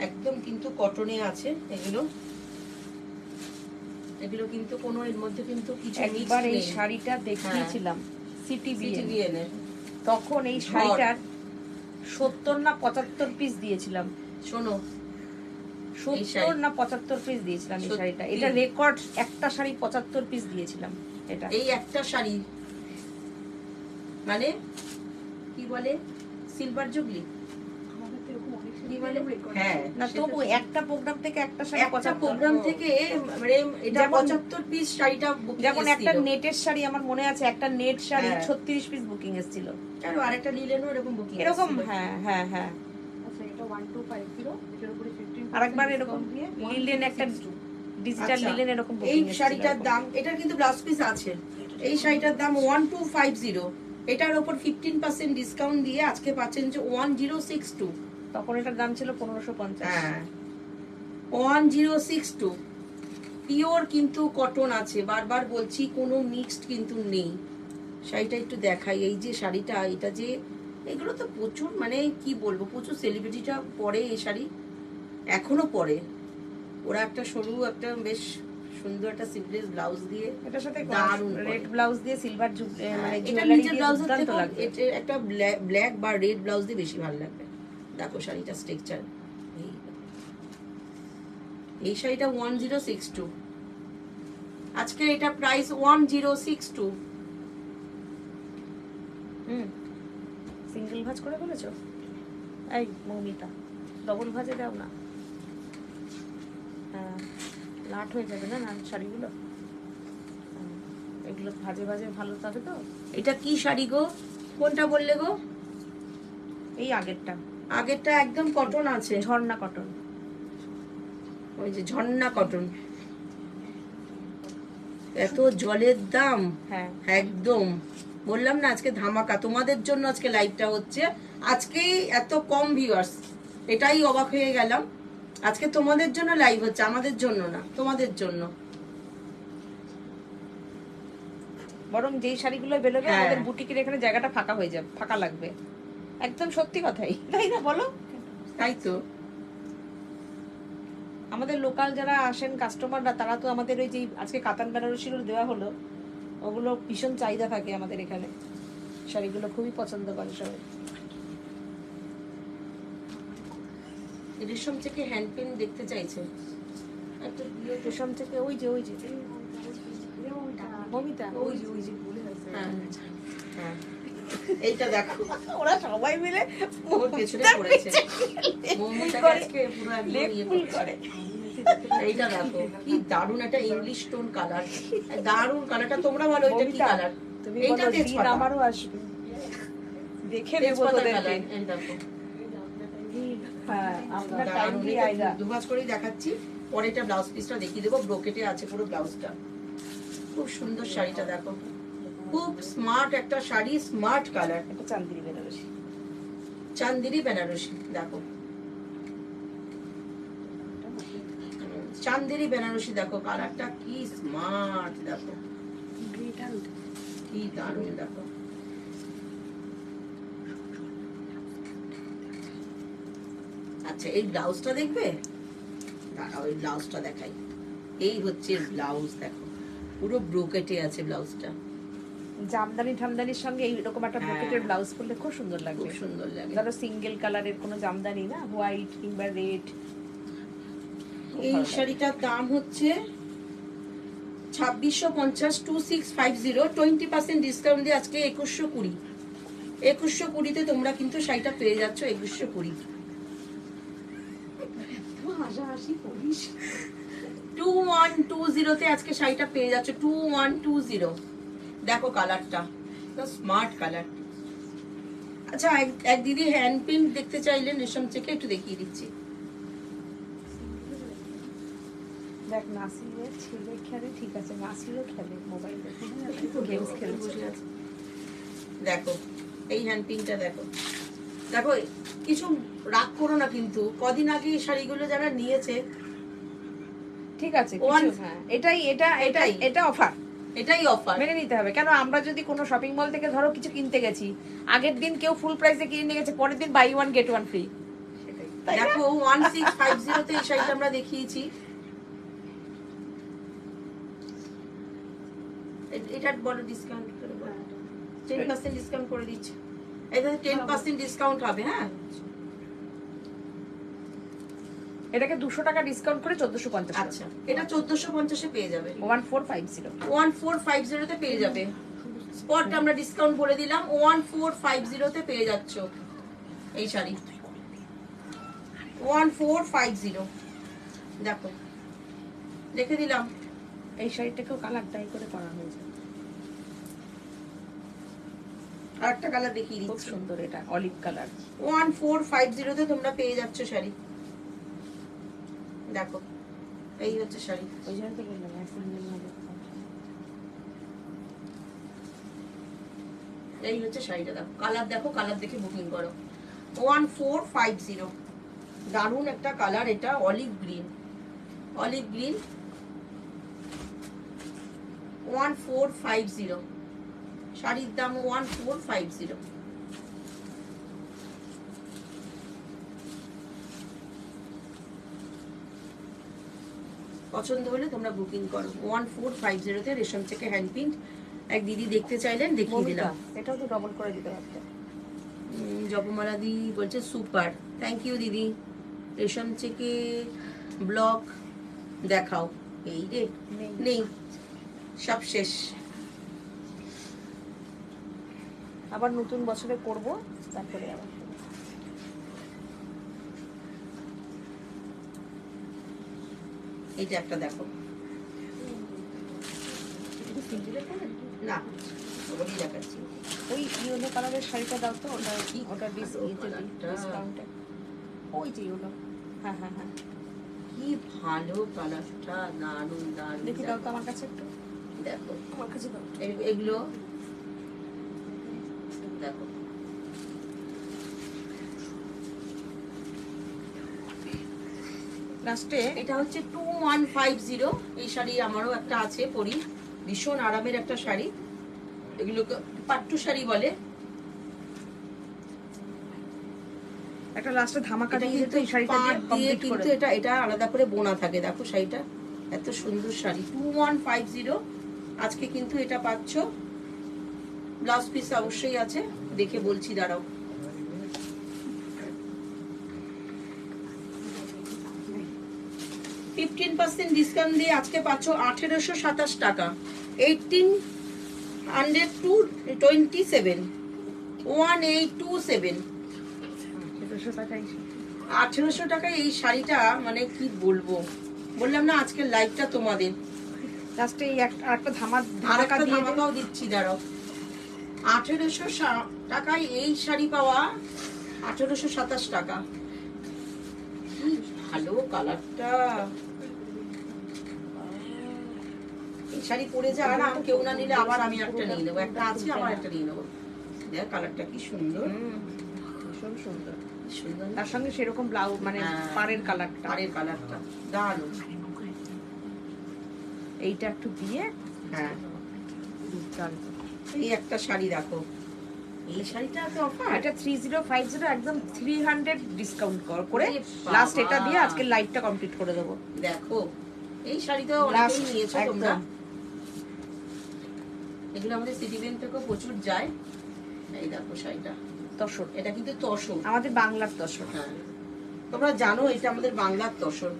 একদম কিন্তু কটনে আছে এগুলো, এগুলো কিন্তু কোনো এর মধ্যে কিন্তু কিছু একবার এই শাড়িটা দেখিয়েছিলাম সিটি সিটি বিএন, তখন এই শাড়িটার 70 না 75 পিস দিয়েছিলাম। শোনো 70 না 75 পিস দিয়েছিলাম এই শাড়িটা। এটা রেকর্ড, একটা শাড়ি 75 পিস দিয়েছিলাম। এটা এই একটা শাড়ি মানে কি বলে সিলভার জুবলি আমাদের তো এরকম অনেক কি শাড়ি বলে, রেকর্ড। হ্যাঁ না তবু একটা প্রোগ্রাম থেকে একটা শাড়ি একটা 75। প্রোগ্রাম থেকে মানে এটা যেমন- 75 পিস শাড়িটা বুকিং যেমন একটা নেটের শাড়ি আমার মনে আছে, একটা নেট শাড়ি হ্যাঁ। 36 পিস বুকিং এসেছিল আর আরেকটা লিলেনও এরকম বুকিং এরকম। হ্যাঁ হ্যাঁ হ্যাঁ। আচ্ছা এটা 1250, এটার উপরে 15% আরেকবার এরকম discount দিয়ে লিলেন একটা 1062 ডিজিটাল আচ্ছা, লিলেন এরকম এই booking শাড়িটার এসেছিল। দাম, এটার কিন্তু ব্লাউজ পিস আছে, এই শাড়িটার দাম 1250, এটার উপর 15% ডিসকাউন্ট দিয়ে আজকে পাচ্ছেন যে 1062। তখন এটার দাম ছিল 1550। হ্যাঁ 1062 পিওর কিন্তু কটন আছে, বারবার বলছি কোনো মিক্সড কিন্তু নেই। শাড়িটা একটু দেখাই, এই যে শাড়িটা, এটা যে এগুলো তো প্রচুর মানে কি বলবো, প্রচুর সেলিব্রিটিটা পরে এই শাড়ি, এখনো পরে। ওরা একটা সরু একটা বেশ সুন্দর একটা সিমপ্লেস ব্লাউজ দিয়ে এটার সাথে দারুণ রেড ব্লাউজ দিয়ে সিলভার মানে এটা জুয়েলারি নিচের দিয়ে ব্লাউজের দুর্দান্ত থেকে লাগবে। একটা ব্ল্যাক বা রেড ব্লাউজ দিয়ে বেশি ভালো লাগবে। দেখো শাড়িটা স্ট্রাকচার, এই শাড়িটা 1062, আজকে এটা প্রাইস 1062। সিঙ্গেল ভাঁজ করে বলেছো? এই মৌমিতা ডবল ভাঁজে দাও না, হ্যাঁ লাট হয়ে যাবে না না শাড়িগুলো। এগুলো ভাজে ভাজে ভালো থাকে তো। এটা কি শাড়ি গো, কোনটা বললে গো? এই আগেরটা আগেরটা একদম কটন আছে, ঝর্ণা কটন, ওই যে ঝর্ণা কটন। এত জলের দাম, হ্যাঁ একদম বললাম না আজকে ধামাকা তোমাদের জন্য, আজকে লাইভটা হচ্ছে, আজকেই এত কম ভিউয়ার্স, এটাই অবাক হয়ে গেলাম। আজকে তোমাদের জন্য লাইভ হচ্ছে, আমাদের জন্য না, তোমাদের জন্য। বরং যেই শাড়িগুলো বেরোবে হ্যাঁ। আমাদের বুটিকের এখানে জায়গাটা ফাঁকা হয়ে যাবে, ফাঁকা লাগবে। একদম সত্যি কথাই, তাই না বলো? তাই তো আমাদের লোকাল যারা আসেন কাস্টমাররা, তারা তো আমাদের ওই যে আজকে কাতান বেনারসিগুলো দেওয়া হলো, ওগুলো ভীষণ চাহিদা থাকে আমাদের এখানে, শাড়িগুলো খুবই পছন্দ করে সবাই। রেশম থেকে হ্যান্ড পেন দেখতে চাইছে, একটা রেশম থেকে ওই যে মমিতা ওই যে বলে আছে। হ্যাঁ হ্যাঁ এইটা দেখো ওরা সবাই মিলে ওর পেছনে পড়েছে, মোমোটাকে আজকে পুরো একদম লেগ ইয়ে পুল করে। করে। এইটা দেখো কি দারুণ একটা ইংলিশ টোন কালার, দারুণ কালারটা। তোমরা বলো এটা কি মমিতা, কালার? তুমি এইটা বলো দিন তেজপাতা, আমারও আসবে, দেখে নেবো তেজপাতা তোদেরকে। কালার। এই দেখো হ্যাঁ আপনার টাইম দারুণ, দিয়ে এটা আইগা। দুভাজ করেই দেখাচ্ছি, পরে এটা ব্লাউজ পিসটা দেখিয়ে দেবো, ব্রোকেটে আছে পুরো ব্লাউজটা। খুব সুন্দর শাড়িটা দেখো, খুব স্মার্ট একটা শাড়ি, স্মার্ট কালার, এটা চান্দিনী বেনারসি। চান্দিনী বেনারসি। দেখো চান্দেরি বেনারসি দেখো কালারটা কি স্মার্ট, দেখো কি দারুণ, দেখো আচ্ছা এই ব্লাউজটা দেখবে, দাঁড়াও এই ব্লাউজটা দেখাই। এই হচ্ছে ব্লাউজ, দেখো পুরো ব্রোকেটে আছে ব্লাউজটা, জামদানি ঠামদানির সঙ্গে এইরকম একটা হ্যাঁ। পকেটের ব্লাউজ পরলে খুব সুন্দর লাগবে। খুব সুন্দর লাগে। ধরো সিঙ্গেল কালারের কোনো জামদানি না, হোয়াইট কিংবা রেড। এই শাড়িটার দাম হচ্ছে 2650, 2650, 20% ডিসকাউন্ট দিয়ে আজকে 2120। 2120-তে তোমরা কিন্তু শাড়িটা পেয়ে যাচ্ছ 2120। হাসাহাসি করিস। 2120-তে আজকে শাড়িটা পেয়ে যাচ্ছ 2120। দেখো কালারটা তো স্মার্ট কালার। আচ্ছা এক দিদি হ্যান্ড প্রিন্ট দেখতে চাইলেন রেশম থেকে, একটু দেখিয়ে দিচ্ছি। দেখ নাসিরের ছেলে খেলে, ঠিক আছে নাসিরও খেলে মোবাইলে, গেমস খেলছে। বসে আছে। দেখো এই হ্যান্ড প্রিন্টটা দেখো, দেখো কিছু রাগ করো না কিন্তু, কদিন আগে এই শাড়িগুলো যারা নিয়েছে, ঠিক আছে One- হ্যাঁ এটাই এটাই। এটা অফার, এটাই অফার। মেনে নিতে হবে। কেন আমরা যদি কোনো শপিং মল থেকে ধরো কিছু কিনতে গেছি, আগের দিন কেউ ফুল প্রাইসে কিনে নিয়ে গেছে, পরের দিন buy one get one free. দেখো 1650-তে এই শাড়িটা আমরা দেখিয়েছি। এটা বলো ডিসকাউন্ট করে বলো। 10% ডিসকাউন্ট করে দিচ্ছি, এটাতে 10% ডিসকাউন্ট হবে। হ্যাঁ এটাকে 200 টাকা ডিসকাউন্ট করে 1450। আচ্ছা এটা 1450-এ পেয়ে যাবে, 1450। 1450-তে পেয়ে যাবে। স্পট আমরা ডিসকাউন্ট বলে দিলাম, 1450-তে পেয়ে যাচ্ছ এই শাড়ি। 1450 দেখো, দেখে দিলাম। এই শাড়িটাকেও কালার ডাই করে করা হয়েছে, আরেকটা কালার দেখিয়ে খুব দিচ্ছি। সুন্দর, এটা অলিভ কালার। 1450-তে তোমরা পেয়ে যাচ্ছ শাড়ি। দেখো এই হচ্ছে শাড়ি। ওই জন্য তো বললাম সিঙ্গেল না দেখো। এই হচ্ছে শাড়িটা, দেখো কালার, দেখো কালার দেখে বুকিং করো। 1450 দারুণ একটা কালার, এটা অলিভ গ্রিন, অলিভ গ্রিন। 1450 শাড়ির দাম 1450। পছন্দ হলে তোমরা বুকিং করো। 1450-তে রেশম থেকে হ্যান্ড প্রিন্ট। এক দিদি দেখতে চাইলেন, দেখিয়ে দিলাম। এটাও তো ডবল করে দিতে পারতে। জপমালা দি বলছে সুপার, থ্যাংক ইউ দিদি। রেশম থেকে ব্লগ দেখাও। এই রে নেই, সব শেষ। আবার নতুন বছরে করব, তারপরে আবার এইটা একটা দেখো, না ওরই দেখাচ্ছি। ওই ইয়েলো কালারের শাড়িটা দাও তো, ওটা কি ওটা ভালো কালারটা। ডিসকাউন্টে। ওই যে ইয়েলো, হ্যাঁ হ্যাঁ হ্যাঁ, কি ভালো কালারটা, দারুণ দারুণ। দেখি দাও তো আমার কাছে একটু, দেখো আমার কাছে দাও। এগুলো দেখো, লাস্টে এটা হচ্ছে 2150। এই শাড়ি আমারও একটা আছে, পরি, ভীষণ আরামের একটা শাড়ি। এগুলোকে পাট্টু শাড়ি বলে। একটা লাস্টে ধামাকা এটা দিয়ে কিন্তু দিতে, এই শাড়িটা দিয়ে পাড় দিয়ে কমপ্লিট করে কিন্তু এটা আলাদা করে বোনা থাকে। দেখো শাড়িটা এত সুন্দর শাড়ি, 2150। আজকে কিন্তু এটা পাচ্ছ। ব্লাউজ পিস অবশ্যই আছে, দেখে বলছি, দাঁড়াও। $15% ডিসকাউন্ট দিয়ে আজকে পাচ্ছ 1827 টাকা। 1827, 1827। 1800 টাকায় এই শাড়িটা, মানে কি বলবো, বললাম না আজকের লাইভটা তোমাদের। লাস্টে এই একটা ধামাকা আরেকটা দিয়ে দিই। ধামাকাও দিচ্ছি, দাঁড়াও। 1800 টাকায় এই শাড়ি পাওয়া, 1827 টাকা। কি ভালো কালারটা, এই শাড়ি পরে যা আরাম, কেউ না নিলে আবার আমি একটা নিয়ে নেবো। একটা আছে, আবার একটা নিয়ে নেবো। দেখ কালারটা কি সুন্দর, ভীষণ সুন্দর। সুন্দর। তার সঙ্গে সেরকম ব্লাউজ, মানে হ্যাঁ। পাড়ের কালারটা, পাড়ের কালারটা দারুণ। এইটা একটু দিয়ে হ্যাঁ, দুর্দান্ত। এই একটা শাড়ি দেখো, এই শাড়িটা তো অফার। এটা 3050 একদম 300 ডিসকাউন্ট করে এ বাবা। লাস্ট এটা দিয়ে আজকে লাইভটা কমপ্লিট করে দেবো। দেখো এই শাড়িটা অনেকেই Last, নিয়েছো একদম। তোমরা, এগুলো আমাদের সিটিভেন থেকেও প্রচুর যায়। এই দেখো শাড়িটা, তসর, এটা কিন্তু তসর। আমাদের বাংলার তসর। হ্যাঁ, তোমরা জানো এটা আমাদের বাংলার তসর।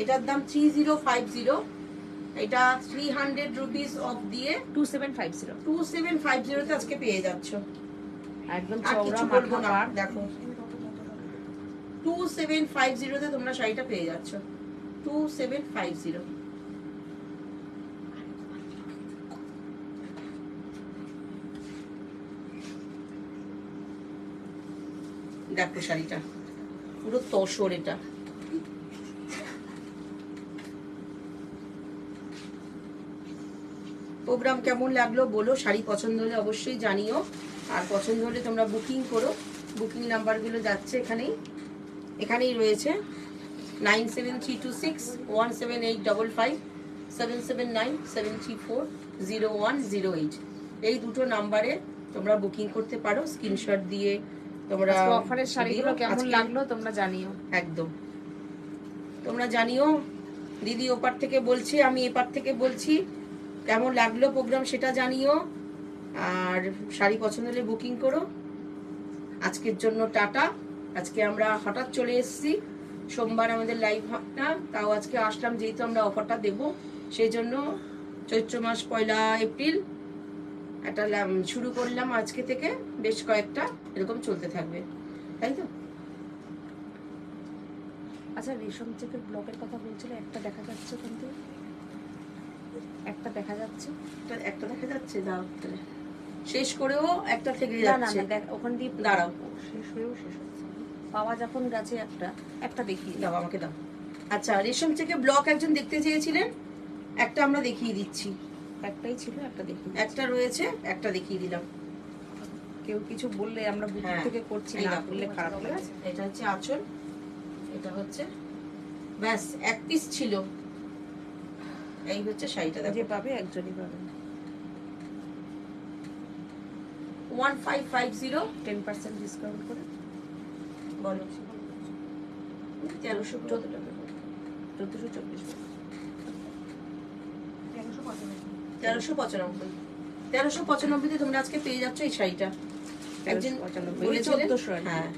এটার দাম 3050, এটা 300 রুপিস অফ দিয়ে 2750 2750 তে আজকে পেয়ে যাচ্ছ। একদম আর চওড়া কিছু বলবো মাথা না, পার। দেখো 2750 তে তোমরা শাড়িটা পেয়ে যাচ্ছ। 2750। দেখো শাড়িটা পুরো তসর। এটা প্রোগ্রাম কেমন লাগলো বলো, শাড়ি পছন্দ হলে অবশ্যই জানিও, আর পছন্দ হলে তোমরা বুকিং করো। বুকিং নাম্বারগুলো যাচ্ছে এখানেই রয়েছে 9732617855 7797340108। এই দুটো নাম্বারে তোমরা বুকিং করতে পারো। স্ক্রিনশট দিয়ে তোমরা আজকে অফারের শাড়িগুলো দিও। কেমন আজকে লাগলো তোমরা জানিও। একদম তোমরা জানিও। দিদি ওপার থেকে বলছে, আমি এপার থেকে বলছি, কেমন লাগলো প্রোগ্রাম সেটা জানিও। আর শাড়ি পছন্দ হলে বুকিং করো। আজকের জন্য টাটা। আজকে আমরা হঠাৎ চলে এসেছি, সোমবার আমাদের লাইভ না, তাও আজকে আসলাম যেহেতু আমরা অফারটা দেব, সেই জন্য চৈত্র মাস 1 এপ্রিল একটা শুরু করলাম আজকে থেকে, বেশ কয়েকটা এরকম চলতে থাকবে, তাই তো? আচ্ছা, রেশম চেকের ব্লকের কথা বলছিলে, একটা দেখা যাচ্ছে কিন্তু, একটা দেখা যাচ্ছে। একটা দেখা যাচ্ছে, দাও তাহলে শেষ করেও একটা থেকে না না যাচ্ছে। না, দেখ ওখান দিয়ে দাঁড়াও, শেষ হয়েও শেষ হচ্ছে। পাওয়া যখন গেছে একটা দেখি দাও আমাকে দাও। আচ্ছা, রেশম থেকে ব্লক একজন দেখতে চেয়েছিলেন, একটা আমরা দেখিয়ে দিচ্ছি। একটাই ছিল, একটা দেখি। একটা রয়েছে, একটা দেখিয়ে দিলাম। কেউ কিছু বললে আমরা বুক হ্যাঁ, থেকে করছি এই না, দেখো, বললে খারাপ লাগে। এটা হচ্ছে আঁচল, এটা হচ্ছে ব্যাস এক পিস ছিল। এই হচ্ছে শাড়িটা, যে দেখো পাবে একজনই পাবে। 1550 10% ডিসকাউন্ট করে বলো 1300 কত টাকা? 1424 1395। 1395 তে তোমরা আজকে পেয়ে যাচ্ছ এই শাড়িটা। একজন 1395 বলেছিলেন, 1400 আর কি। হ্যাঁ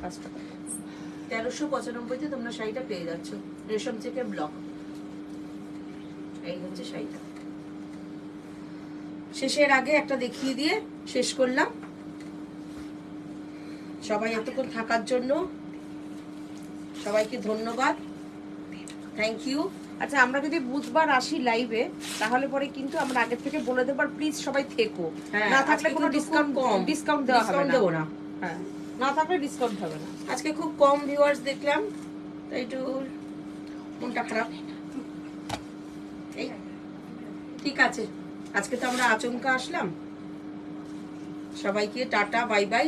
5 টাকা। 1395 তে তোমরা শাড়িটা পেয়ে যাচ্ছ, রেশম থেকে ব্লক। এই হচ্ছে শাড়িটা। শেষের আগে একটা দেখিয়ে দিয়ে শেষ করলাম। সবাই এতক্ষণ থাকার জন্য সবাইকে ধন্যবাদ, থ্যাংক ইউ। আচ্ছা, আমরা যদি বুধবার আসি লাইভে, তাহলে পরে কিন্তু আমরা আগে থেকে বলে দেব, প্লিজ সবাই থেকো। হ্যাঁ, না থাকলে আজকে কোনো কিন্তু ডিসকাউন্ট খুব কম। ডিসকাউন্ট দেওয়া হবে ডিসকাউন্ট না। দেবো না। হ্যাঁ, না থাকলে ডিসকাউন্ট হবে না। আজকে খুব কম ভিউয়ার্স দেখলাম, তাই একটু মনটা খারাপ। এই ঠিক আছে, আজকে তো আমরা আচমকা আসলাম। সবাইকে টাটা বাই বাই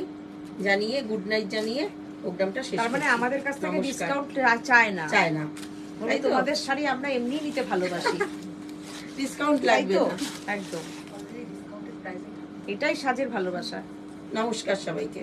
জানিয়ে, গুড নাইট জানিয়ে প্রোগ্রামটা শেষ তার মানে করছি। আমাদের কাছ থেকে নমস্কার। ডিসকাউন্ট চায় না। চায় না, বলে তাই তো? তোমাদের শাড়ি আমরা এমনি নিতে ভালোবাসি। ডিসকাউন্ট তাই লাগবে তো? না। একদম, এটাই সাজের ভালোবাসা। নমস্কার সবাইকে।